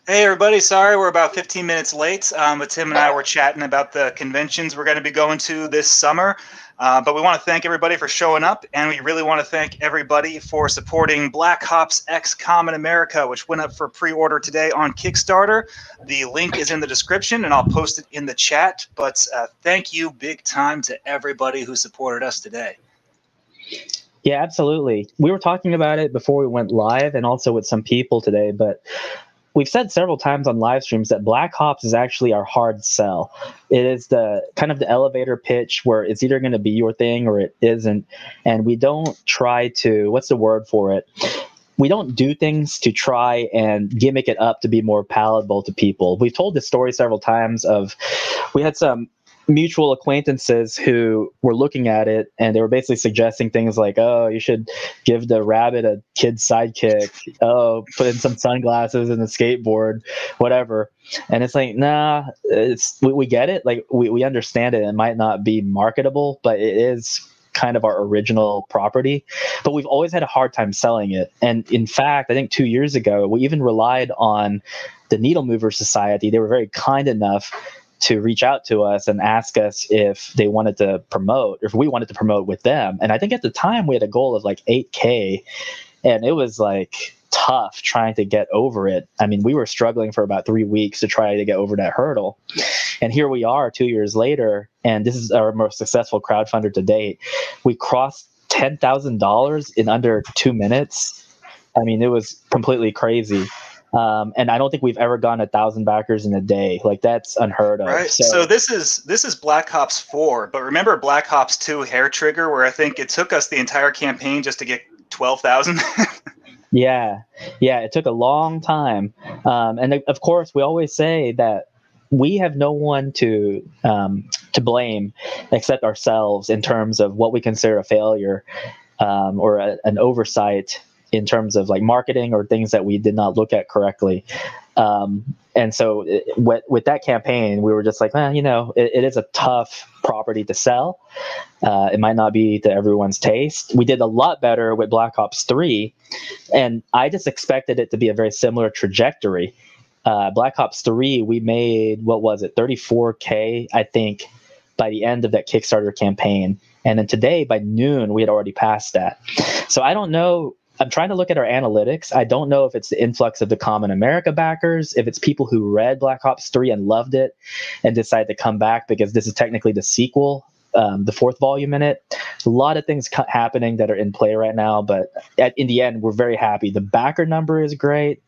Hey everybody, sorry we're about 15 minutes late, but Tim and I were chatting about the conventions we're going to be going to this summer. But we want to thank everybody for showing up, and we really want to thank everybody for supporting Black Ops X Kamen America, which went up for pre-order today on Kickstarter. The link is in the description, and I'll post it in the chat. But thank you big time to everybody who supported us today. Yeah, absolutely. We were talking about it before we went live and also with some people today, but we've said several times on live streams that Black Ops is actually our hard sell. It is the kind of the elevator pitch where it's either going to be your thing or it isn't. And we don't try to, what's the word for it? We don't do things to try and gimmick it up to be more palatable to people. We've told this story several times of, we had some mutual acquaintances who were looking at it and they were basically suggesting things like, oh, you should give the rabbit a kid's sidekick, oh, put in some sunglasses and a skateboard, whatever. And it's like, nah, we get it, like we understand it. It might not be marketable, but it is kind of our original property, but we've always had a hard time selling it. And in fact, I think 2 years ago we even relied on the Needle Mover Society. They were very kind enough to reach out to us and ask us if they wanted to promote, or if we wanted to promote with them. And I think at the time we had a goal of like 8K, and it was like tough trying to get over it. I mean, we were struggling for about 3 weeks to try to get over that hurdle. And here we are 2 years later, and this is our most successful crowdfunder to date. We crossed $10,000 in under 2 minutes. I mean, it was completely crazy. And I don't think we've ever gotten 1,000 backers in a day. Like, that's unheard of. Right. So this is Black Ops 4, but remember Black Ops 2 Hair Trigger, where I think it took us the entire campaign just to get 12,000. Yeah, it took a long time. And of course, we always say that we have no one to blame except ourselves in terms of what we consider a failure or an oversight in terms of like marketing or things that we did not look at correctly. And so with that campaign, we were just like, it is a tough property to sell. It might not be to everyone's taste. We did a lot better with Black Ops 3, and I just expected it to be a very similar trajectory. Black Ops 3, we made, what was it, 34K, I think, by the end of that Kickstarter campaign. And then today, by noon, we had already passed that. So I don't know. I'm trying to look at our analytics. I don't know if it's the influx of the Kamen America backers, if it's people who read Black Ops 3 and loved it and decided to come back because this is technically the sequel, the fourth volume in it. A lot of things happening that are in play right now, but in the end, we're very happy. The backer number is great,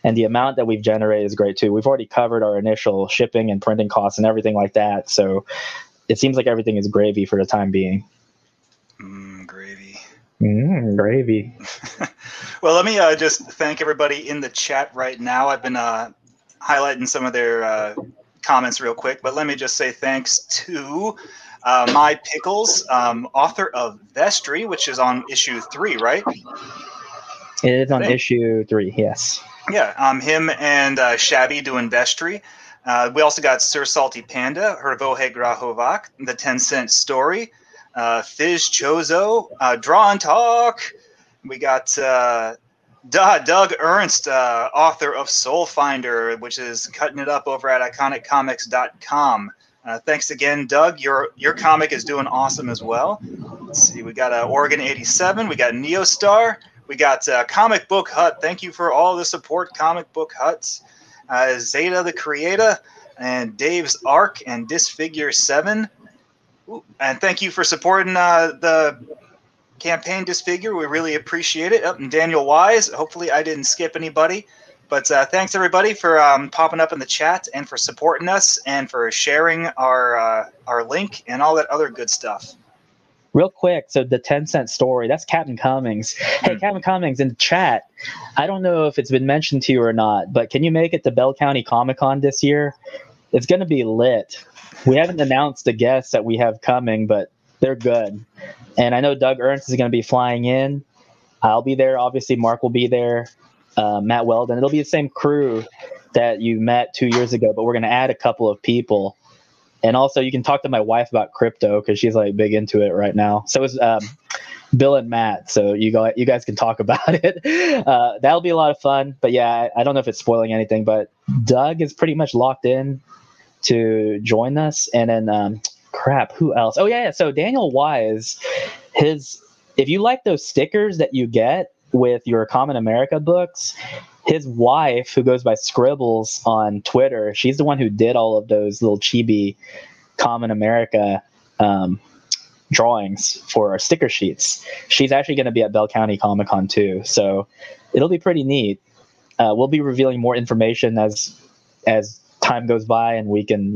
and the amount that we've generated is great too. We've already covered our initial shipping and printing costs and everything like that, so it seems like everything is gravy for the time being. Gravy. Gravy. Well, let me just thank everybody in the chat right now. I've been highlighting some of their comments real quick, but let me just say thanks to My Pickles, author of Vestry, which is on issue 3, right? It is on issue 3, yes. Yeah, him and Shabby doing Vestry. We also got Sir Salty Panda, Hervohe Grahovak, The 10-Cent Story, Fizz Chozo, Draw and Talk. We got Doug Ernst, author of Soul Finder, which is cutting it up over at iconiccomics.com. Thanks again, Doug. Your comic is doing awesome as well. Let's see. We got Oregon 87. We got Neostar. We got Comic Book Hut. Thank you for all the support, Comic Book Huts. Zeta the Creator, and Dave's Arc, and Disfigure 7. Ooh, and thank you for supporting the campaign Disfigure. We really appreciate it. And Daniel Wise. Hopefully I didn't skip anybody. But thanks, everybody, for popping up in the chat and for supporting us and for sharing our link and all that other good stuff. Real quick, so the 10-Cent Story, that's Captain Cummings. Hey, Captain Cummings, in the chat, I don't know if it's been mentioned to you or not, but can you make it to Bell County Comic-Con this year? It's going to be lit. We haven't announced the guests that we have coming, but they're good. And I know Doug Ernst is going to be flying in. I'll be there. Obviously, Mark will be there. Matt Weldon. It'll be the same crew that you met 2 years ago, but we're going to add a couple of people. And also, you can talk to my wife about crypto because she's like big into it right now. So is Bill and Matt, so you guys can talk about it. That'll be a lot of fun. But yeah, I don't know if it's spoiling anything, but Doug is pretty much locked in to join us. And then who else? Oh yeah, so Daniel Wise, if you like those stickers that you get with your Kamen America books, his wife, who goes by Scribbles on Twitter, she's the one who did all of those little chibi Kamen America drawings for our sticker sheets. She's actually going to be at Bell County Comic Con too, so it'll be pretty neat. We'll be revealing more information as time goes by and we can,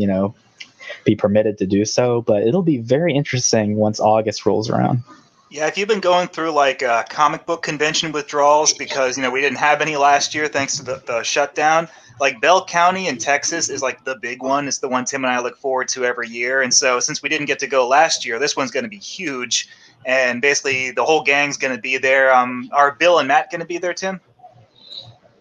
be permitted to do so, but it'll be very interesting once August rolls around. Yeah, if you've been going through like comic book convention withdrawals because we didn't have any last year thanks to the shutdown, like Bell County in Texas is like the big one. It's the one Tim and I look forward to every year. And so since we didn't get to go last year, this one's going to be huge. And basically the whole gang's going to be there. Are Bill and Matt going to be there, Tim?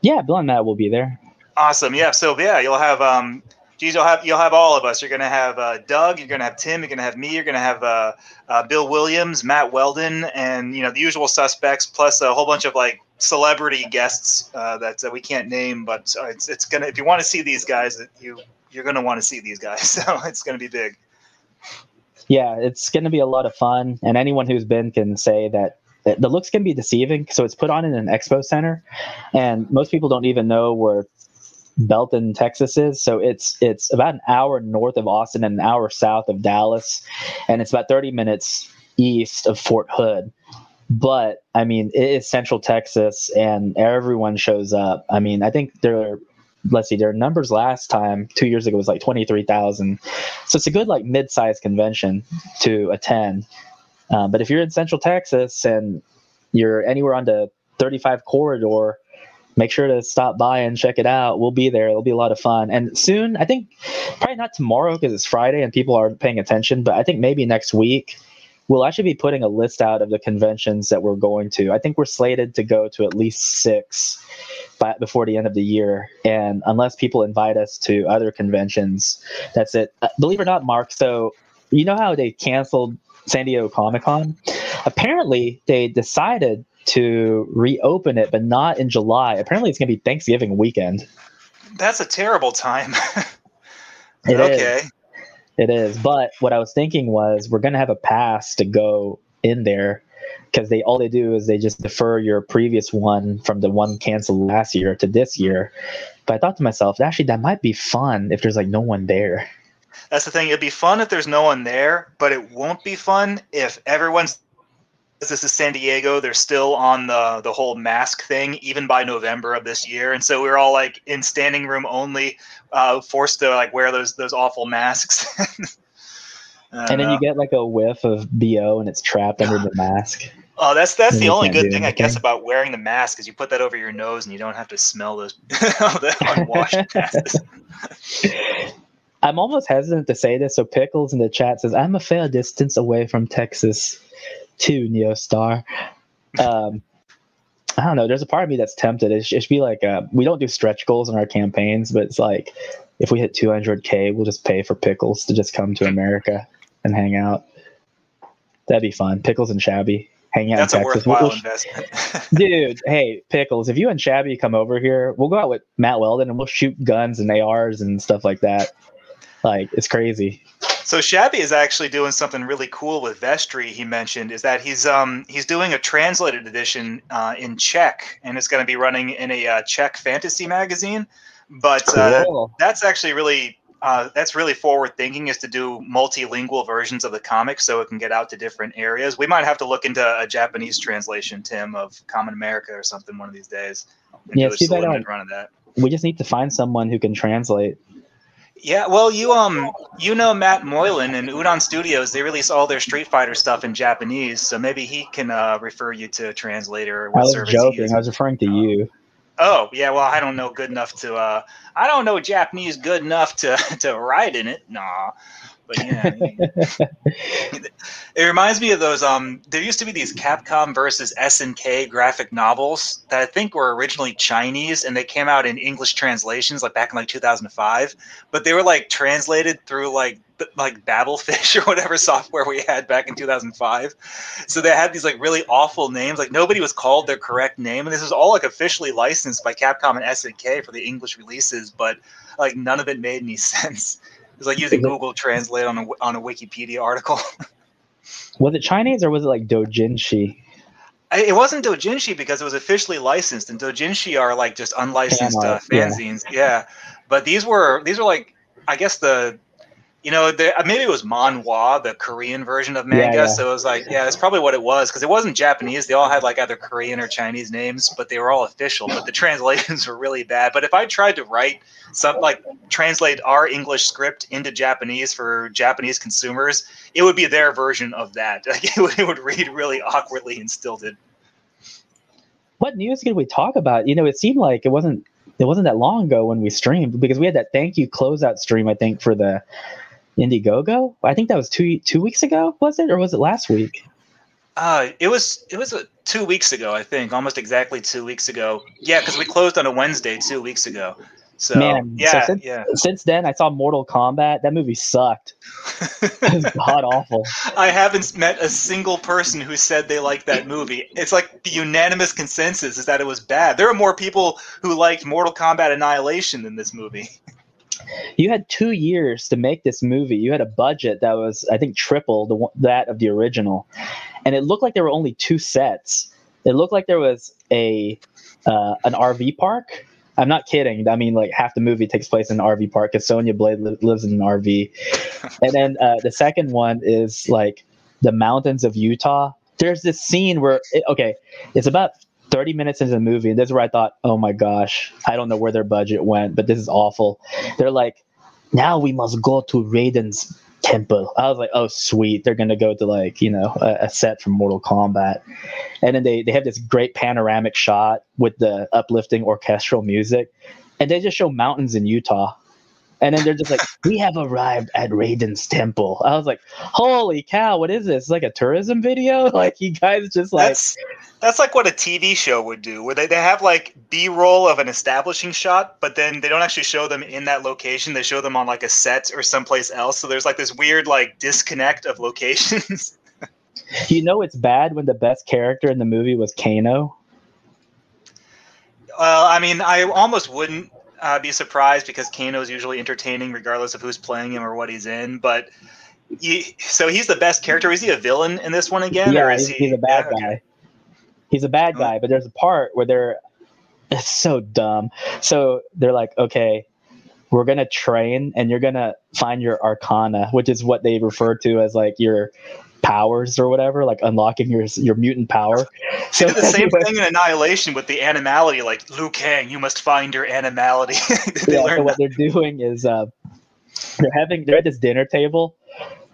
Yeah, Bill and Matt will be there. Awesome. Yeah. So yeah, you'll have you'll have all of us. You're going to have Doug. You're going to have Tim. You're going to have me. You're going to have Bill Williams, Matt Weldon, and the usual suspects, plus a whole bunch of like celebrity guests that we can't name. But it's gonna. If you want to see these guys, you're going to want to see these guys. So it's going to be big. Yeah, it's going to be a lot of fun, and anyone who's been can say that the looks can be deceiving. So it's put on in an expo center, and most people don't even know where Belton, Texas is. So it's about an hour north of Austin and an hour south of Dallas, and it's about 30 minutes east of Fort Hood. But I mean, it is Central Texas, and everyone shows up. I mean, I think their numbers last time 2 years ago was like 23,000. So it's a good like mid-sized convention to attend. But if you're in Central Texas and you're anywhere on the 35 corridor, make sure to stop by and check it out. We'll be there. It'll be a lot of fun. And soon, I think probably not tomorrow because it's Friday and people aren't paying attention, but I think maybe next week we'll actually be putting a list out of the conventions that we're going to. I think we're slated to go to at least 6 before the end of the year. And unless people invite us to other conventions, that's it. Believe it or not, Mark, so you know how they canceled San Diego Comic-Con? Apparently, they decided to reopen it, but not in July. Apparently, it's going to be Thanksgiving weekend. That's a terrible time. It is. But what I was thinking was we're going to have a pass to go in there because all they do is they just defer your previous one from the one canceled last year to this year. But I thought to myself, actually, that might be fun if there's like no one there. That's the thing. It'd be fun if there's no one there, but it won't be fun if everyone's. This is San Diego. They're still on the whole mask thing, even by November of this year. And so we're all like in standing room only, forced to like wear those awful masks. And then you get like a whiff of BO and it's trapped under the mask. Oh, that's the only good thing, I guess, about wearing the mask is you put that over your nose and you don't have to smell those the unwashed masks. I'm almost hesitant to say this. So Pickles in the chat says, I'm a fair distance away from Texas too, Neostar. I don't know. There's a part of me that's tempted. It should be like, we don't do stretch goals in our campaigns, but it's like, if we hit 200K, we'll just pay for Pickles to just come to America and hang out. That'd be fun. Pickles and Shabby hanging out in Texas. That's a worthwhile investment. Dude, hey, Pickles, if you and Shabby come over here, we'll go out with Matt Weldon and we'll shoot guns and ARs and stuff like that. Like, it's crazy. So Shabby is actually doing something really cool with Vestry. He mentioned is that he's doing a translated edition in Czech, and it's going to be running in a Czech fantasy magazine. But cool. That's actually really forward thinking, is to do multilingual versions of the comic so it can get out to different areas. We might have to look into a Japanese translation, Tim, of Kamen America or something one of these days. And yeah, do a limited run of that. We just need to find someone who can translate. Yeah, well, you know Matt Moylan and Udon Studios, they release all their Street Fighter stuff in Japanese, so maybe he can refer you to a translator. I was joking. I was referring to you. Oh, yeah, well, I don't know good enough to I don't know Japanese good enough to write in it. Nah. But yeah, it reminds me of those. There used to be these Capcom versus SNK graphic novels that I think were originally Chinese, and they came out in English translations, like back in like 2005. But they were like translated through like Babelfish or whatever software we had back in 2005. So they had these like really awful names. Like nobody was called their correct name, and this was all like officially licensed by Capcom and SNK for the English releases, but like none of it made any sense. It was like using Google Translate on a Wikipedia article. Was it Chinese or was it like doujinshi? It wasn't doujinshi because it was officially licensed, and doujinshi are like just unlicensed fanzines. Yeah, but these were like, I guess maybe it was manhwa, the Korean version of manga. Yeah. So it was like, yeah, that's probably what it was, because it wasn't Japanese. They all had like either Korean or Chinese names, but they were all official. But the translations were really bad. But if I tried to write translate our English script into Japanese for Japanese consumers, it would be their version of that. Like it would read really awkwardly and stilted. What news did we talk about? It seemed like it wasn't that long ago when we streamed, because we had that thank you closeout stream, I think, for the Indiegogo. I think that was two weeks ago, was it, or was it last week? It was 2 weeks ago, I think, almost exactly 2 weeks ago. Yeah, because we closed on a Wednesday 2 weeks ago. So man, since then I saw Mortal Kombat. That movie sucked. It was god awful. I haven't met a single person who said they liked that movie. It's like the unanimous consensus is that it was bad. There are more people who liked Mortal Kombat Annihilation than this movie. You had 2 years to make this movie. You had a budget that was, I think, triple that of the original, and it looked like there were only 2 sets. It looked like there was an RV park. I'm not kidding. I mean, like half the movie takes place in an RV park because Sonya Blade lives in an RV. And then the second one is like the mountains of Utah. There's this scene where, it's about 30 minutes into the movie, and this is where I thought, oh my gosh, I don't know where their budget went, but this is awful. They're like, now we must go to Raiden's temple. I was like, oh sweet, they're gonna go to like a set from Mortal Kombat. And then they have this great panoramic shot with the uplifting orchestral music, and they just show mountains in Utah, and then they're just like, we have arrived at Raiden's temple. I was like, holy cow, what is this? It's like a tourism video? Like you guys just like that's like what a TV show would do, where they have like B-roll of an establishing shot, but then they don't actually show them in that location. They show them on like a set or someplace else. So there's like this weird like disconnect of locations. It's bad when the best character in the movie was Kano. Well, I mean, I almost wouldn't be surprised, because Kano is usually entertaining regardless of who's playing him or what he's in. But so he's the best character. Is he a villain in this one again? Yeah, or he's a bad guy. Okay. He's a bad guy, but there's a part where it's so dumb. So they're like, okay, we're going to train and you're going to find your arcana, which is what they refer to as like your powers or whatever, like unlocking your mutant power. So the same thing in Annihilation with the animality, like Liu Kang, you must find your animality. So what they're doing is they're at this dinner table.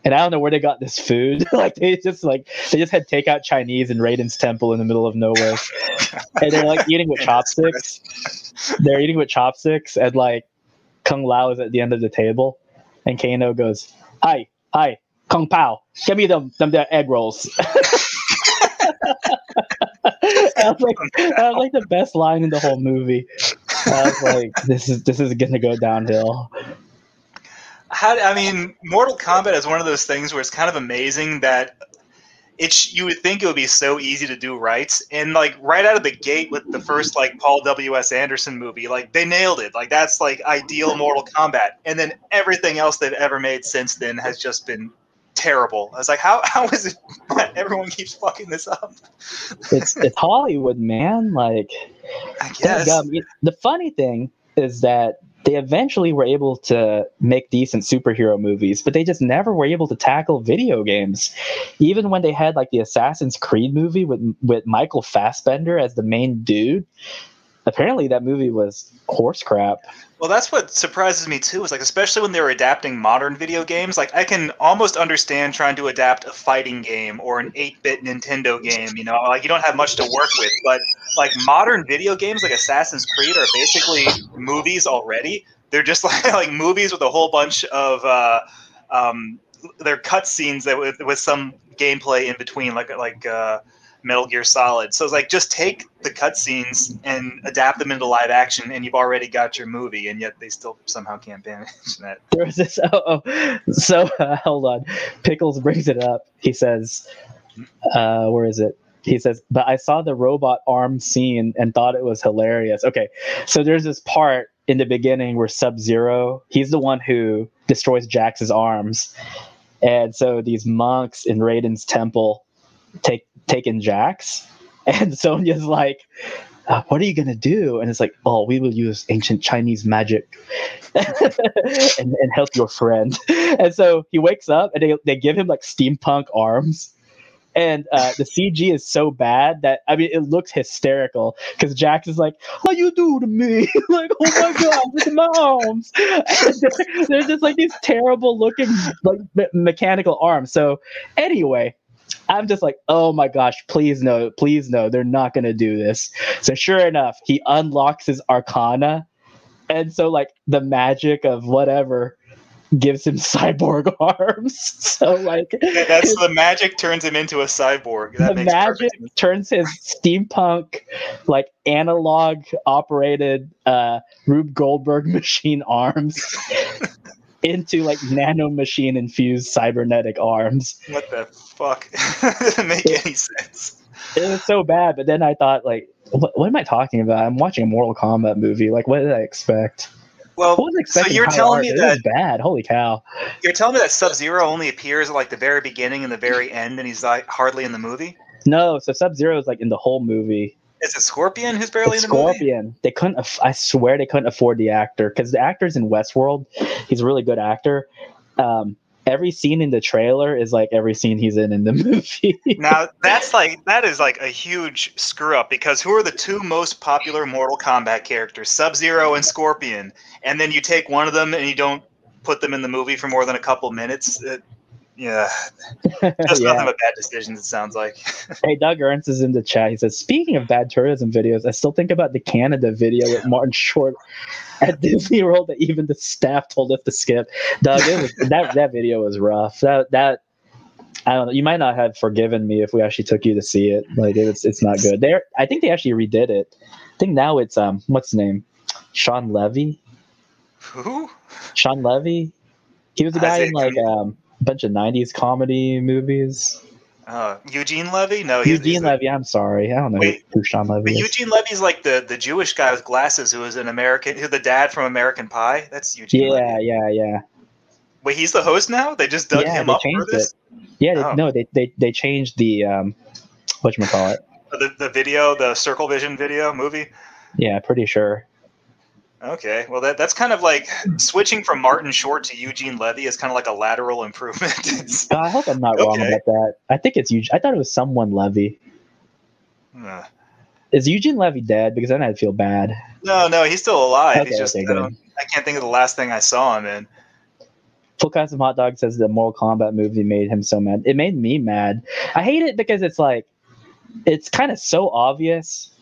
And I don't know where they got this food. They just had takeout Chinese in Raiden's temple in the middle of nowhere. And they're like eating with chopsticks. They're eating with chopsticks, and like Kung Lao is at the end of the table, and Kano goes, Hi, Kung Pao, give me them egg rolls. That was like the best line in the whole movie. I was like, this is gonna go downhill. Mortal Kombat is one of those things where it's kind of amazing that you would think it would be so easy to do right, and like right out of the gate with the first like Paul W.S. Anderson movie, like they nailed it. Like that's like ideal Mortal Kombat, and then everything else they've ever made since then has just been terrible. I was like, how is it that everyone keeps fucking this up? It's Hollywood, man. Like, I guess the funny thing is that they eventually were able to make decent superhero movies, but they just never were able to tackle video games. Even when they had like the Assassin's Creed movie with Michael Fassbender as the main dude, apparently that movie was horse crap. Well, that's what surprises me too, is like, especially when they were adapting modern video games, like I can almost understand trying to adapt a fighting game or an 8-bit Nintendo game, like you don't have much to work with, but like modern video games like Assassin's Creed are basically movies already. They're just like movies with a whole bunch of they're cutscenes that with some gameplay in between, like Metal Gear Solid. So it's like, just take the cutscenes and adapt them into live action, and you've already got your movie. And yet they still somehow can't manage that. There was this. Hold on. Pickles brings it up. He says, "Where is it?" He says, "But I saw the robot arm scene and thought it was hilarious." Okay, so there's this part in the beginning where Sub-Zero, he's the one who destroys Jax's arms, and so these monks in Raiden's temple taken Jax, and Sonya's like, what are you gonna do? And it's like, oh, we will use ancient Chinese magic and help your friend. And so he wakes up and they give him like steampunk arms, and the CG is so bad that, I mean, it looks hysterical because Jax is like, how you do to me? Like, oh my god, look at my arms. And there's just like these terrible looking like mechanical arms. So anyway, I'm just like, oh my gosh, please no, they're not going to do this. So sure enough, he unlocks his arcana. And so like the magic of whatever gives him cyborg arms. So like that's the magic turns him into a cyborg. That the magic turns his steampunk, like analog operated Rube Goldberg machine arms into like nano machine infused cybernetic arms. What the fuck? It doesn't make any sense. It was so bad, but then I thought, like, what am I talking about? I'm watching a Mortal Kombat movie. Like, what did I expect? Well, so you're telling me that it was bad. Holy cow! You're telling me that Sub-Zero only appears at like the very beginning and the very end, and he's like hardly in the movie? No, so Sub-Zero is like in the whole movie. Is it Scorpion who's barely in the Scorpion. movie? They couldn't. I swear they couldn't afford the actor because the actor's in Westworld. He's a really good actor. Every scene in the trailer is like every scene he's in the movie. Now that is like a huge screw up, because who are the two most popular Mortal Kombat characters? Sub-Zero and Scorpion. And then you take one of them and you don't put them in the movie for more than a couple minutes. Yeah, just nothing but bad decisions, it sounds like. Hey, Doug Ernst is in the chat. He says, speaking of bad tourism videos, I still think about the Canada video with Martin Short at Disney World that even the staff told us to skip. Doug, that video was rough. That I don't know. You might not have forgiven me if we actually took you to see it. Like, it's not good. I think they actually redid it. I think now it's what's his name? Sean Levy. Who? Sean Levy. He was the guy in like bunch of 90s comedy movies. Eugene Levy? No, Eugene Levy. I'm sorry, I don't know who Sean Levy is. Eugene Levy's like the Jewish guy with glasses who was an American, who's the dad from American Pie. That's Eugene Levy. Yeah. Wait, he's the host now? They just dug him up for this? They changed the whatchamacallit. The video, the Circle Vision video movie? Yeah, pretty sure. Okay, well that's kind of like switching from Martin Short to Eugene Levy is kind of like a lateral improvement. I hope I'm not wrong about that. I think it's Eugene. I thought it was someone Levy. Is Eugene Levy dead? Because then I'd feel bad. No, he's still alive. Okay, he's just I can't think of the last thing I saw him in. Full Custom Hot Dog says the Mortal Kombat movie made him so mad. It made me mad. I hate it because it's like, it's kind of so obvious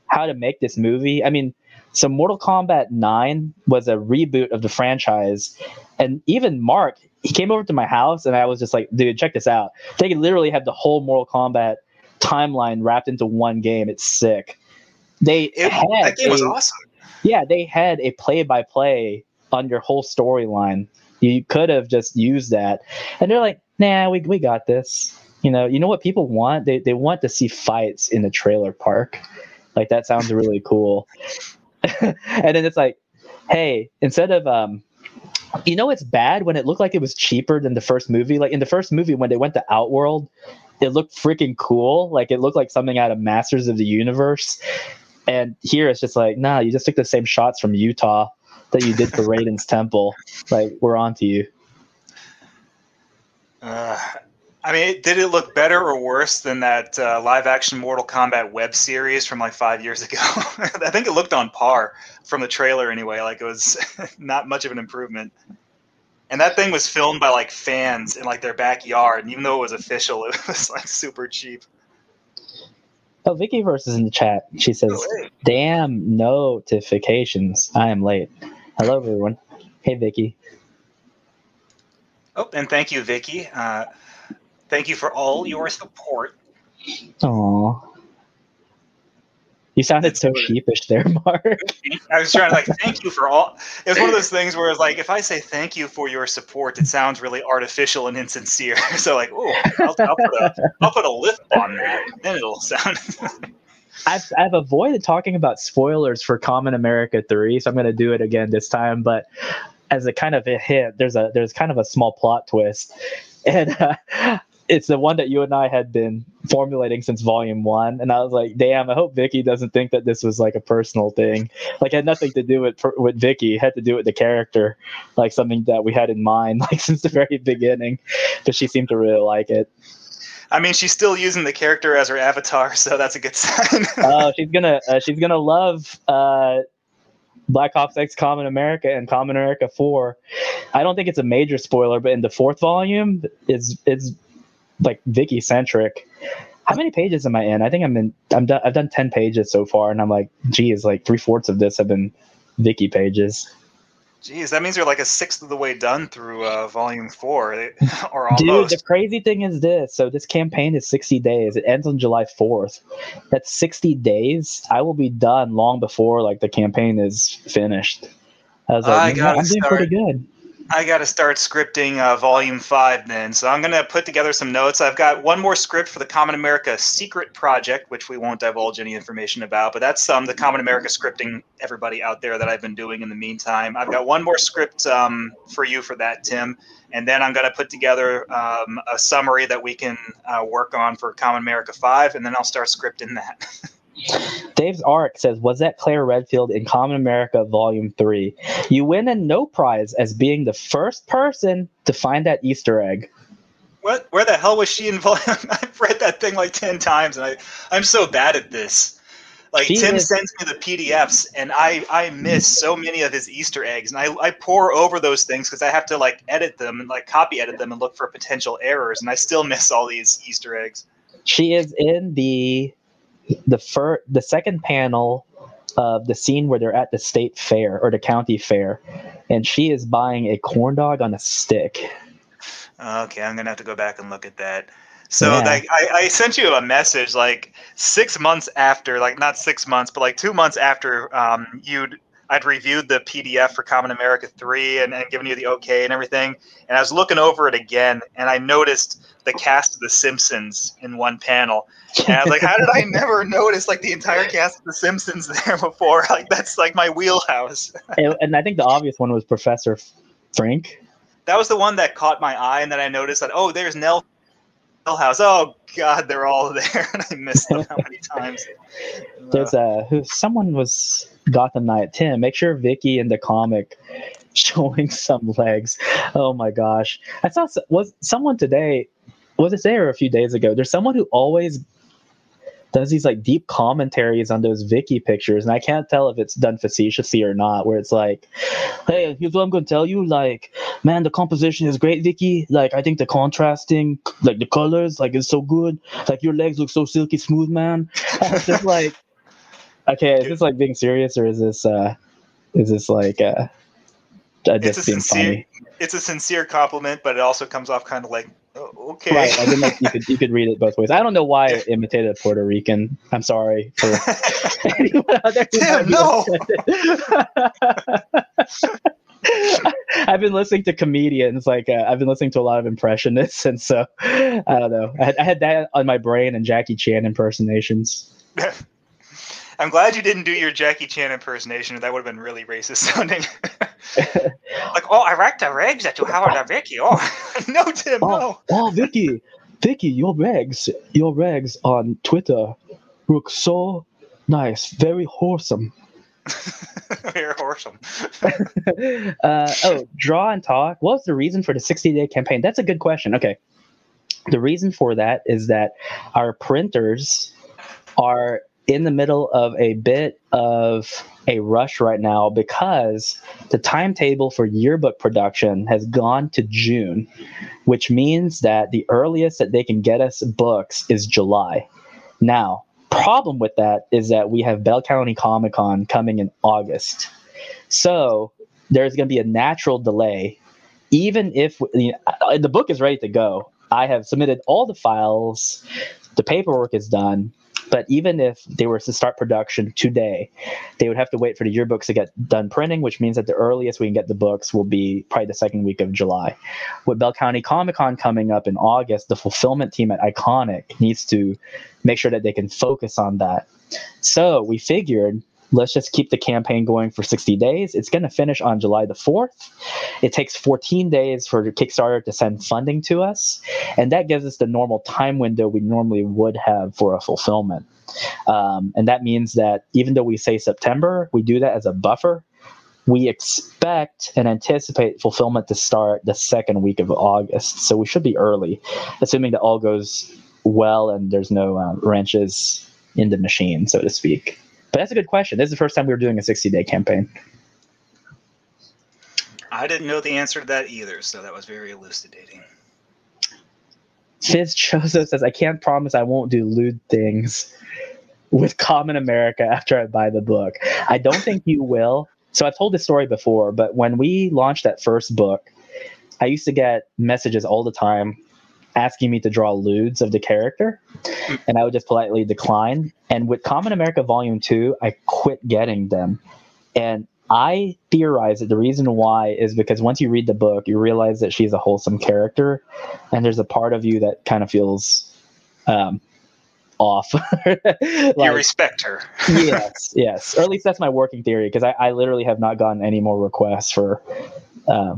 how to make this movie. I mean, so Mortal Kombat 9 was a reboot of the franchise. And even Mark, he came over to my house and I was just like, dude, check this out. They could literally have the whole Mortal Kombat timeline wrapped into one game. It's sick. That game was awesome. Yeah, they had a play-by-play on your whole storyline. You could have just used that. And they're like, nah, we got this. You know what people want? They want to see fights in the trailer park. Like, that sounds really cool. And then it's like, hey, instead of it's bad when it looked like it was cheaper than the first movie. Like in the first movie, when they went to Outworld, it looked freaking cool. Like it looked like something out of Masters of the Universe. And here it's just like, nah, you just took the same shots from Utah that you did for Raiden's Temple. Like, we're on to you. I mean, did it look better or worse than that live-action Mortal Kombat web series from like 5 years ago? I think it looked on par from the trailer anyway. Like, it was not much of an improvement. And that thing was filmed by like fans in like their backyard, and even though it was official, it was like super cheap. Oh, Vicky Verse is in the chat. She says, damn notifications. I am late. Hello, everyone. Hey, Vicky. Oh, and thank you, Vicky. Thank you for all your support. Aw. You sounded so sheepish there, Mark. I was trying to thank you for all. It was one of those things where it's if I say thank you for your support, it sounds really artificial and insincere. So I'll put a lift on that, then it'll sound. I've avoided talking about spoilers for Kamen America 3, so I'm going to do it again this time. But as a kind of a hint, there's kind of a small plot twist, and it's the one that you and I had been formulating since Volume 1. And I was like, damn, I hope Vicky doesn't think that this was a personal thing. It had nothing to do with Vicky. It had to do with the character, something that we had in mind, since the very beginning, because she seemed to really like it. I mean, she's still using the character as her avatar, so that's a good sign. She's gonna love Black Ops X Kamen America and Kamen America 4. I don't think it's a major spoiler, but in the 4th volume, it's Vicky centric. How many pages am I in? I think I've done 10 pages so far, and I'm like, geez, 3/4 of this have been Vicky pages. Jeez, that means you're a sixth of the way done through Volume 4, or almost. Dude, the crazy thing is this. So this campaign is 60 days. It ends on July 4th. That's 60 days. I will be done long before the campaign is finished. I was like, I'm doing pretty good. I got to start scripting Volume 5 then. So I'm going to put together some notes. I've got one more script for the Kamen America Secret Project, which we won't divulge any information about. But that's the Kamen America scripting, everybody out there, that I've been doing in the meantime. I've got one more script for you for that, Tim. And then I'm going to put together a summary that we can work on for Kamen America 5. And then I'll start scripting that. Dave's Arc says, was that Claire Redfield in Kamen America Volume 3? You win a no prize as being the first person to find that Easter egg. What? Where the hell was she involved? I've read that thing 10 times, and I'm so bad at this. Tim sends me the PDFs, and I miss so many of his Easter eggs, and I pore over those things because I have to edit them and copy edit them and look for potential errors, and I still miss all these Easter eggs. She is in the second panel of the scene where they're at the state fair or the county fair, and she is buying a corn dog on a stick. Okay, I'm gonna have to go back and look at that. So I sent you a message 6 months after, not 6 months, but 2 months after I'd reviewed the PDF for Kamen America 3 and given you the okay and everything, and I was looking over it again, and I noticed the cast of The Simpsons in one panel. And I was like, how did I never notice the entire cast of The Simpsons there before? That's my wheelhouse. And I think the obvious one was Professor Frink. That was the one that caught my eye, and then I noticed that, oh, there's Nell House. Oh God, they're all there, and I missed them how many times. There's someone was Gotham Knight. Tim, make sure Vicky in the comic showing some legs. Oh my gosh, I saw was someone today. Was it today or a few days ago? There's someone who always does these deep commentaries on those Vicky pictures, and I can't tell if it's done facetiously or not, where it's hey, here's what I'm going to tell you, man, the composition is great, Vicky, I think the contrasting, the colors, is so good, your legs look so silky smooth, man. It's just okay, is this being serious, or is this just being funny? It's a sincere compliment, but it also comes off kind of oh, okay. Right, I mean, you could read it both ways. I don't know why I imitated a Puerto Rican. I'm sorry for anyone out there. Damn, no. I've been listening to comedians. I've been listening to a lot of impressionists, and so I don't know. I had that on my brain and Jackie Chan impersonations. I'm glad you didn't do your Jackie Chan impersonation, or that would have been really racist sounding. Oh, I like the regs that you have on Vicky. Oh, no, Tim, no. Oh, Vicky, your regs on Twitter look so nice, very wholesome. Very wholesome. Draw and talk. What was the reason for the 60-day campaign? That's a good question. Okay. The reason for that is that our printers are in the middle of a bit of a rush right now because the timetable for yearbook production has gone to June, which means that the earliest that they can get us books is July. Now, problem with that is that we have Bell County Comic Con coming in August. So there's going to be a natural delay even if the book is ready to go, I have submitted all the files, the paperwork is done. But even if they were to start production today, they would have to wait for the yearbooks to get done printing, which means that the earliest we can get the books will be probably the second week of July. With Bell County Comic-Con coming up in August, the fulfillment team at Iconic needs to make sure that they can focus on that. So we figured, let's just keep the campaign going for 60 days. It's going to finish on July the 4th. It takes 14 days for Kickstarter to send funding to us, and that gives us the normal time window we normally would have for a fulfillment. And that means that even though we say September, we do that as a buffer. We expect and anticipate fulfillment to start the second week of August, so we should be early, assuming that all goes well and there's no wrenches in the machine, so to speak. But that's a good question. This is the first time we were doing a 60-day campaign. I didn't know the answer to that either, so that was very elucidating. Fizz Chozo says, I can't promise I won't do lewd things with Kamen America after I buy the book. I don't think you will. So I've told this story before, but when we launched that first book, I used to get messages all the time asking me to draw lewds of the character, and I would just politely decline. And with Kamen America Volume 2, I quit getting them. And I theorize that the reason why is because once you read the book, you realize that she's a wholesome character, and there's a part of you that kind of feels off. You respect her. yes. Or at least that's my working theory, because I literally have not gotten any more requests for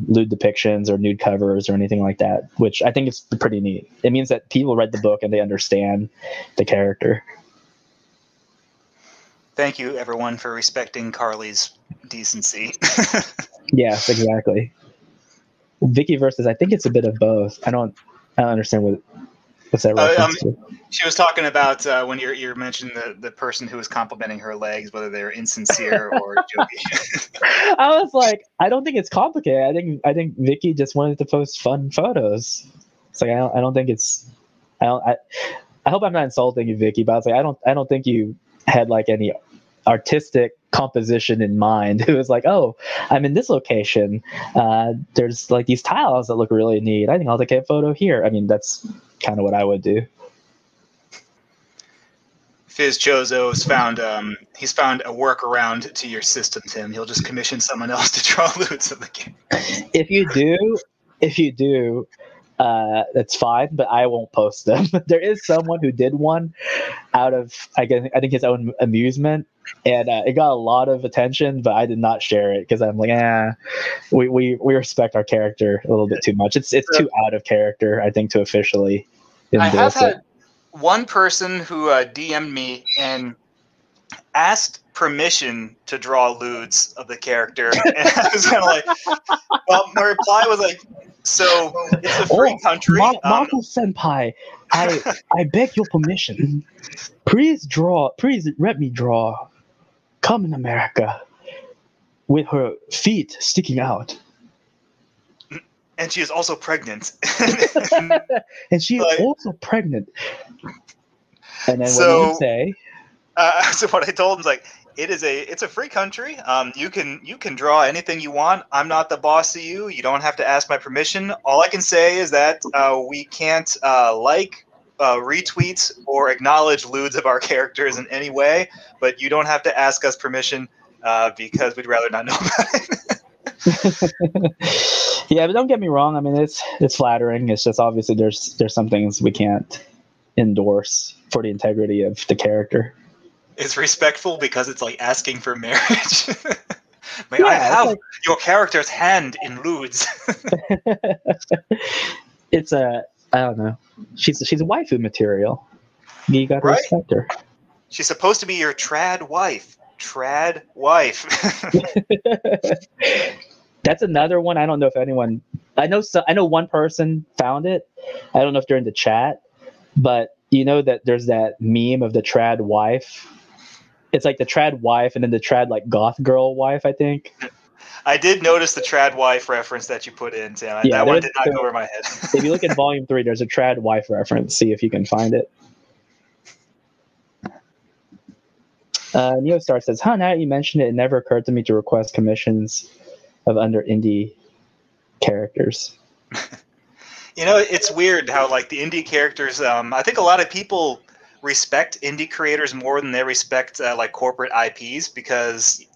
lewd depictions or nude covers or anything like that, which I think is pretty neat. It means that people read the book and they understand the character. Thank you, everyone, for respecting Carly's decency. Yes, exactly. Vicky versus, I think it's a bit of both. I don't understand what's that reference to. She was talking about when you're mentioning the person who was complimenting her legs, whether they're insincere or joking. I was like, I don't think it's complicated. I think Vicky just wanted to post fun photos. It's like I don't think it's. I hope I'm not insulting you, Vicky, but I was like, I don't think you had like any artistic composition in mind. It was like, oh, I'm in this location. There's like these tiles that look really neat. I think I'll take a photo here. I mean, that's kind of what I would do. Fizz Chozo has he's found a workaround to your system, Tim. He'll just commission someone else to draw lewds of the game. If you do, that's fine, but I won't post them. There is someone who did one out of I think his own amusement, and it got a lot of attention, but I did not share it because I'm like, we respect our character a little bit too much. It's too out of character, I think, to officially endorse I have had it. one person who DM'd me and asked permission to draw lewds of the character, and I was kind of like, well, my reply was like, so it's a free country. Mako Senpai, I beg your permission. Please let me draw Kamen America with her feet sticking out. And she is also pregnant. And she is also pregnant. And then what do you say? So what I told him is like, it's a free country. You can draw anything you want. I'm not the boss of you. You don't have to ask my permission. All I can say is that we can't retweet or acknowledge lewds of our characters in any way. But you don't have to ask us permission because we'd rather not know about it. Yeah, but don't get me wrong. I mean, it's flattering. It's just obviously there's some things we can't endorse for the integrity of the character. It's respectful because it's like asking for marriage. May I have your character's hand in lewds? It's I don't know. She's a waifu material. You gotta respect her. She's supposed to be your trad wife. Trad wife. That's another one. I don't know if anyone. I know one person found it. I don't know if they're in the chat, but you know that there's that meme of the trad wife. It's like the trad wife and then the trad like goth girl wife, I think. I did notice the trad wife reference that you put in, Tim. Yeah, that one did not go over my head. If you look at Volume 3, there's a trad wife reference. See if you can find it. Neostar says, now that you mentioned it, it never occurred to me to request commissions of under indie characters. It's weird how like the indie characters. I think a lot of people respect indie creators more than they respect like corporate IPs because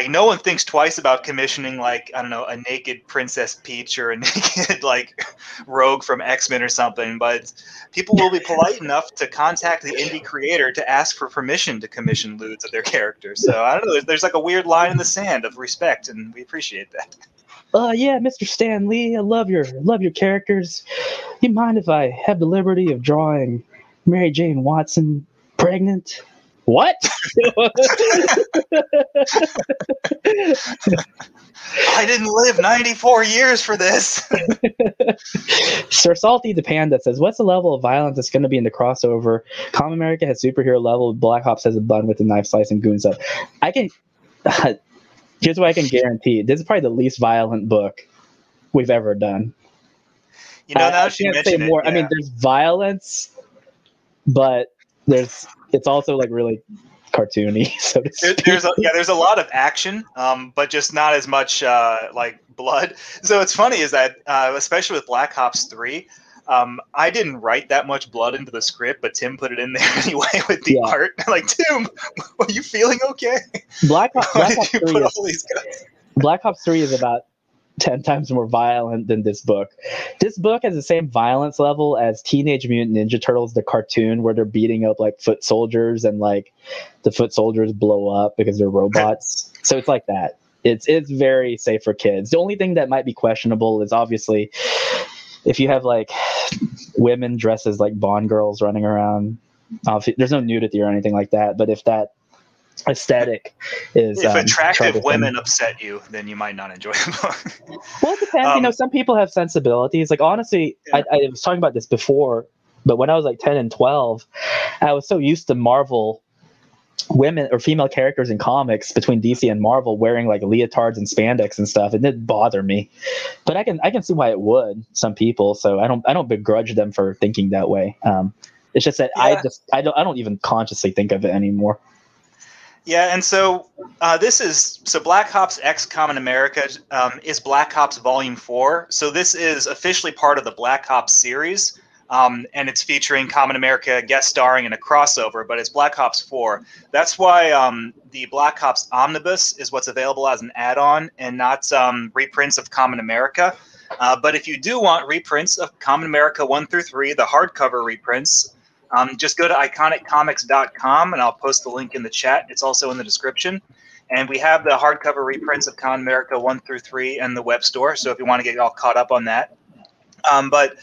no one thinks twice about commissioning like I don't know a naked Princess Peach or a naked like rogue from X-Men or something. But people will be polite enough to contact the indie creator to ask for permission to commission lewds of their characters. So I don't know. There's like a weird line in the sand of respect, and we appreciate that. Yeah, Mr. Stan Lee, I love your characters. You mind if I have the liberty of drawing Mary Jane Watson pregnant? What? I didn't live 94 years for this. Sir Salty the Panda says, what's the level of violence that's going to be in the crossover? Common America has superhero level. Black Ops has a bun with a knife slice and goons up. I can... Here's what I can guarantee. This is probably the least violent book we've ever done. Now I can't say more. Yeah. I mean, there's violence, but it's also like really cartoony. So to speak. There's a lot of action, but just not as much like blood. So what's funny is that especially with Black Ops 3, I didn't write that much blood into the script, but Tim put it in there anyway with the art. Like, Tim, are you feeling okay? Black Ops 3 is about 10 times more violent than this book. This book has the same violence level as Teenage Mutant Ninja Turtles, the cartoon, where they're beating up like foot soldiers and like the foot soldiers blow up because they're robots. So it's like that. It's very safe for kids. The only thing that might be questionable is obviously if you have like women dressed as like Bond girls running around. There's no nudity or anything like that, but if that aesthetic is if attractive women upset you, then you might not enjoy the book. Well, it depends. Some people have sensibilities. Like honestly, I was talking about this before, but when I was like 10 and 12, I was so used to Marvel women or female characters in comics between DC and Marvel wearing like leotards and spandex and stuff. It didn't bother me, but I can see why it would some people. So I don't begrudge them for thinking that way. It's just that I don't even consciously think of it anymore. Yeah, and so Black Ops X Common America is Black Ops Volume 4. So this is officially part of the Black Ops series, and it's featuring Common America guest starring in a crossover, but it's Black Ops 4. That's why the Black Ops Omnibus is what's available as an add-on and not reprints of Common America. But if you do want reprints of Common America 1 through 3, the hardcover reprints, just go to iconiccomics.com, and I'll post the link in the chat. It's also in the description. And we have the hardcover reprints of Common America 1 through 3 in the web store, so if you want to get all caught up on that. But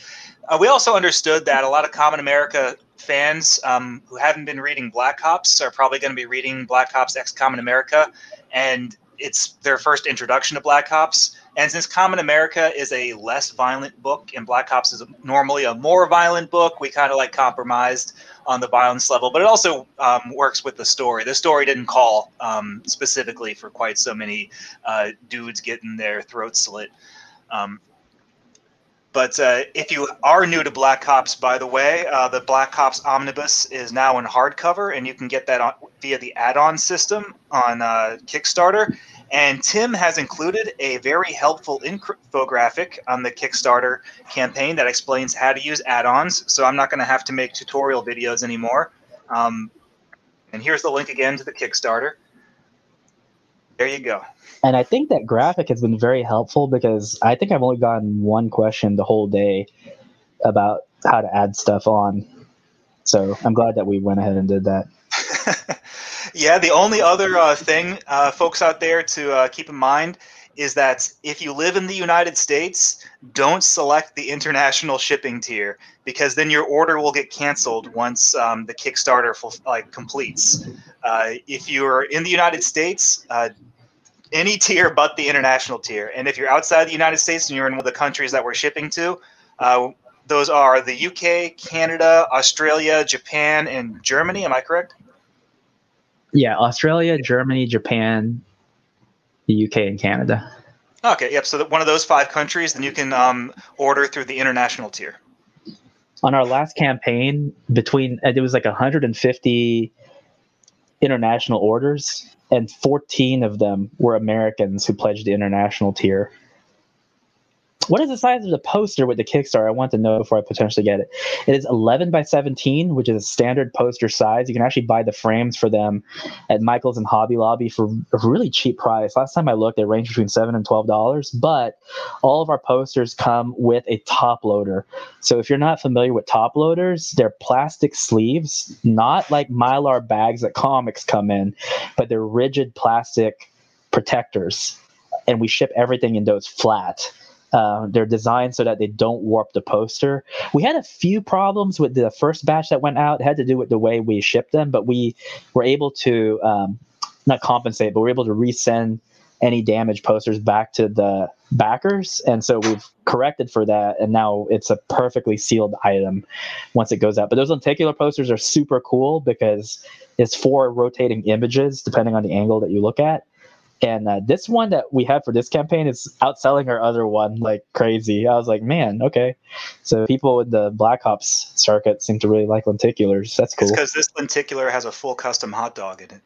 we also understood that a lot of Common America fans who haven't been reading Black Ops are probably going to be reading Black Ops X Common America, and it's their first introduction to Black Ops. And since Common America is a less violent book and Black Ops is normally a more violent book, we kind of like compromised on the violence level. But it also works with the story. The story didn't call specifically for quite so many dudes getting their throats slit. But if you are new to Black Ops, by the way, the Black Ops Omnibus is now in hardcover, and you can get that via the add-on system on Kickstarter. And Tim has included a very helpful infographic on the Kickstarter campaign that explains how to use add-ons, so I'm not going to have to make tutorial videos anymore. And here's the link again to the Kickstarter. There you go. And I think that graphic has been very helpful because I think I've only gotten one question the whole day about how to add stuff on. So I'm glad that we went ahead and did that. Yeah, the only other thing, folks out there, to keep in mind is that if you live in the United States, don't select the international shipping tier, because then your order will get canceled once the Kickstarter completes. If you're in the United States, any tier but the international tier. And if you're outside the United States and you're in one of the countries that we're shipping to, those are the UK, Canada, Australia, Japan, and Germany. Am I correct? Yeah, Australia, Germany, Japan, the UK, and Canada. Okay, yep. So one of those 5 countries, then you can order through the international tier. On our last campaign, it was like 150 international orders, and 14 of them were Americans who pledged the international tier. What is the size of the poster with the Kickstarter? I want to know before I potentially get it. It is 11 by 17, which is a standard poster size. You can actually buy the frames for them at Michael's and Hobby Lobby for a really cheap price. Last time I looked, they range between $7 and $12. But all of our posters come with a top loader. So if you're not familiar with top loaders, they're plastic sleeves, not like Mylar bags that comics come in, but they're rigid plastic protectors. And we ship everything in those flat. They're designed so that they don't warp the poster. We had a few problems with the first batch that went out. It had to do with the way we shipped them, but we were able to not compensate, but we're able to resend any damaged posters back to the backers. And so we've corrected for that, and now it's a perfectly sealed item once it goes out. But those lenticular posters are super cool because it's 4 rotating images depending on the angle that you look at. And this one that we had for this campaign is outselling our other one like crazy. I was like, man, okay. So people in the Black Ops circuit seem to really like lenticulars. That's cool. It's because this lenticular has a full custom hot dog in it.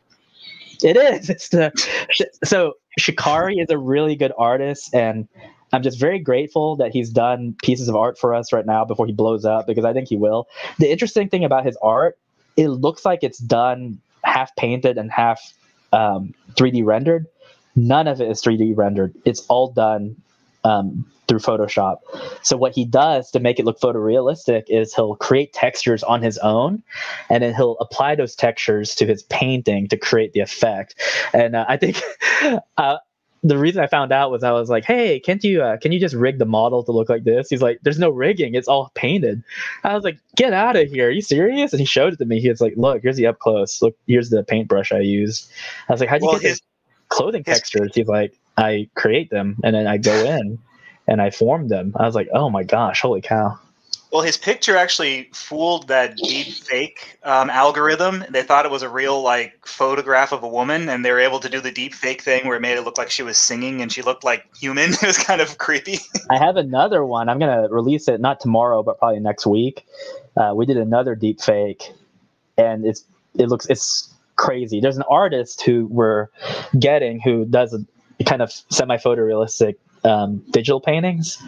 It is. So Shikari is a really good artist, and I'm just very grateful that he's done pieces of art for us right now before he blows up, because I think he will. The interesting thing about his art, it looks like it's done half painted and half 3D rendered. None of it is 3D rendered. It's all done through Photoshop. So what he does to make it look photorealistic is he'll create textures on his own, and then he'll apply those textures to his painting to create the effect. And I think the reason I found out was I was like, hey, can you just rig the model to look like this? He's like, there's no rigging. It's all painted. I was like, get out of here. Are you serious? And he showed it to me. He was like, look, here's the up close. Look, here's the paintbrush I used. I was like, how'd you get this clothing textures? He's like, I create them, and then I go in and I form them. I was like, oh my gosh, holy cow. Well, his picture actually fooled that deep fake algorithm. They thought it was a real photograph of a woman, and they were able to do the deep fake thing where it made it look like she was singing and she looked like human. It was kind of creepy. I have another one. I'm going to release it not tomorrow, but probably next week. We did another deep fake, and it's crazy. There's an artist who we're getting who does a kind of semi-photorealistic digital paintings,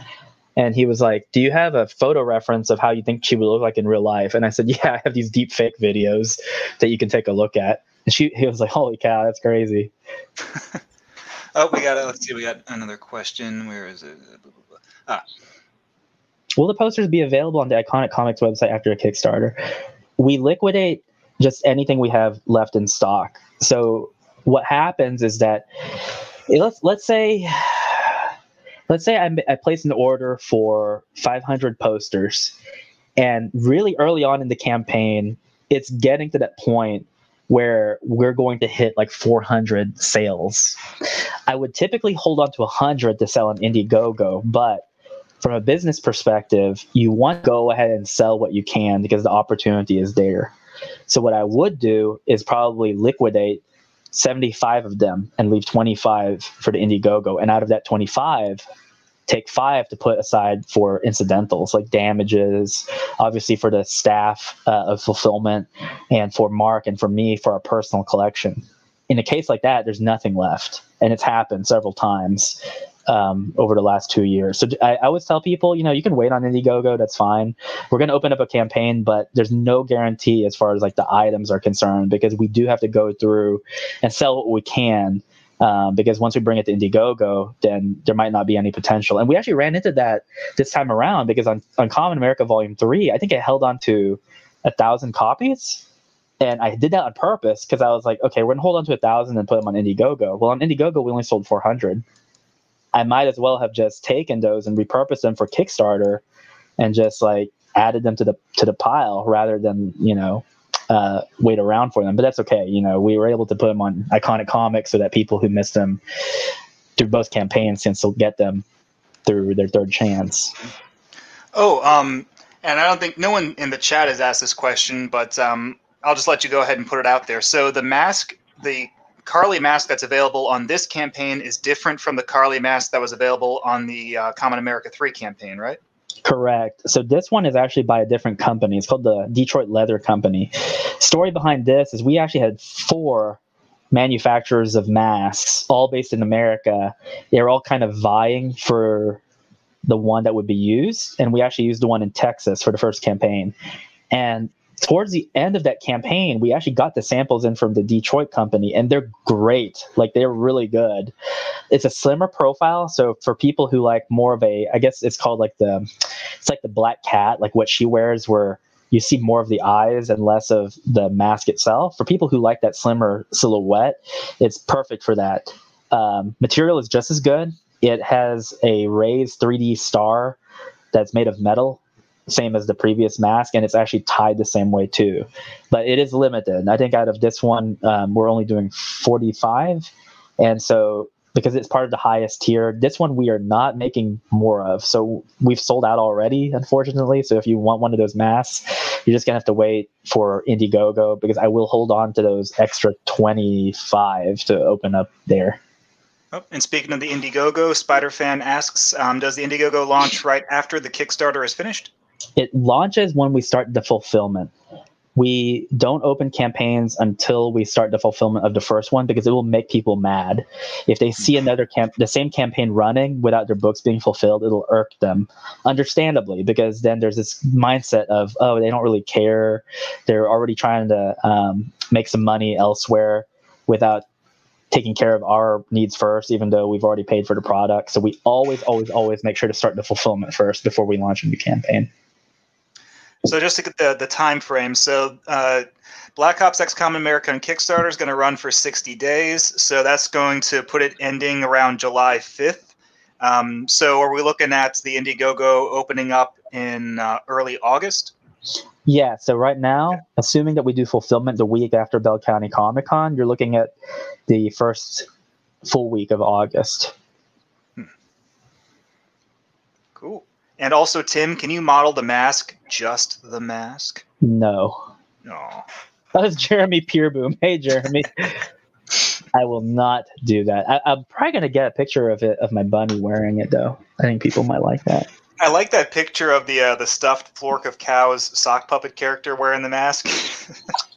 and he was like, do you have a photo reference of how you think she would look like in real life? And I said, yeah, I have these deep fake videos that you can take a look at. And he was like, holy cow, that's crazy. Let's see, we got another question. Where is it? Will the posters be available on the Iconic Comics website after a Kickstarter? We liquidate just anything we have left in stock. So what happens is that let's say I place an order for 500 posters, and really early on in the campaign, it's getting to that point where we're going to hit like 400 sales. I would typically hold on to 100 to sell on Indiegogo, but from a business perspective, you want to go ahead and sell what you can because the opportunity is there. So what I would do is probably liquidate 75 of them and leave 25 for the Indiegogo. And out of that 25, take 5 to put aside for incidentals like damages, obviously for the staff of fulfillment, and for Mark and for me for our personal collection. In a case like that, there's nothing left. And it's happened several times over the last 2 years. So I always tell people, you can wait on Indiegogo. That's fine. We're going to open up a campaign, but there's no guarantee as far as the items are concerned, because we do have to go through and sell what we can. Because once we bring it to Indiegogo, then there might not be any potential. And we actually ran into that this time around, because on Kamen America Volume 3, I think I held on to 1,000 copies. And I did that on purpose because I was like, okay, we're going to hold on to 1,000 and put them on Indiegogo. Well, on Indiegogo, we only sold 400. I might as well have just taken those and repurposed them for Kickstarter and just added them to the pile rather than, wait around for them. But that's okay. We were able to put them on Iconic Comics so that people who missed them through both campaigns can still get them through their third chance. And I don't think no one in the chat has asked this question, but I'll just let you go ahead and put it out there. So the Carly mask that's available on this campaign is different from the Carly mask that was available on the Kamen America 3 campaign, right? Correct. So this one is actually by a different company. It's called the Detroit Leather Company. Story behind this is we actually had 4 manufacturers of masks, all based in America. They're all kind of vying for the one that would be used, and we actually used the one in Texas for the first campaign. And towards the end of that campaign, we actually got the samples in from the Detroit company, and they're great. Like, they're really good. It's a slimmer profile, so for people who like more of a, I guess it's called like it's like the black cat, like what she wears, where you see more of the eyes and less of the mask itself. For people who like that slimmer silhouette, it's perfect for that. Material is just as good. It has a raised 3D star that's made of metal, same as the previous mask, and it's actually tied the same way too. But it is limited. I think out of this one, we're only doing 45. And so because it's part of the highest tier, this one we are not making more of. So we've sold out already, unfortunately. So if you want one of those masks, you're just going to have to wait for Indiegogo, because I will hold on to those extra 25 to open up there. Oh, and speaking of the Indiegogo, Spider-Fan asks, does the Indiegogo launch right after the Kickstarter is finished? It launches when we start the fulfillment. We don't open campaigns until we start the fulfillment of the first one, because it will make people mad. If they see the same campaign running without their books being fulfilled, it'll irk them, understandably, because then there's this mindset of, oh, they don't really care. They're already trying to make some money elsewhere without taking care of our needs first, even though we've already paid for the product. So we always make sure to start the fulfillment first before we launch a new campaign. So just to get the time frame, so Black Ops X Common America on Kickstarter is going to run for 60 days. So that's going to put it ending around July 5th. So are we looking at the Indiegogo opening up in early August? Yeah, so right now, assuming that we do fulfillment the week after Bell County Comic Con, you're looking at the first full week of August. Cool. And also, Tim, can you model the mask, just the mask? No. No. That was Jeremy Peerboom. Hey, Jeremy. I will not do that. I'm probably going to get a picture of it, of my bunny wearing it, though. I think people might like that. I like that picture of the stuffed Flork of Cow's sock puppet character wearing the mask.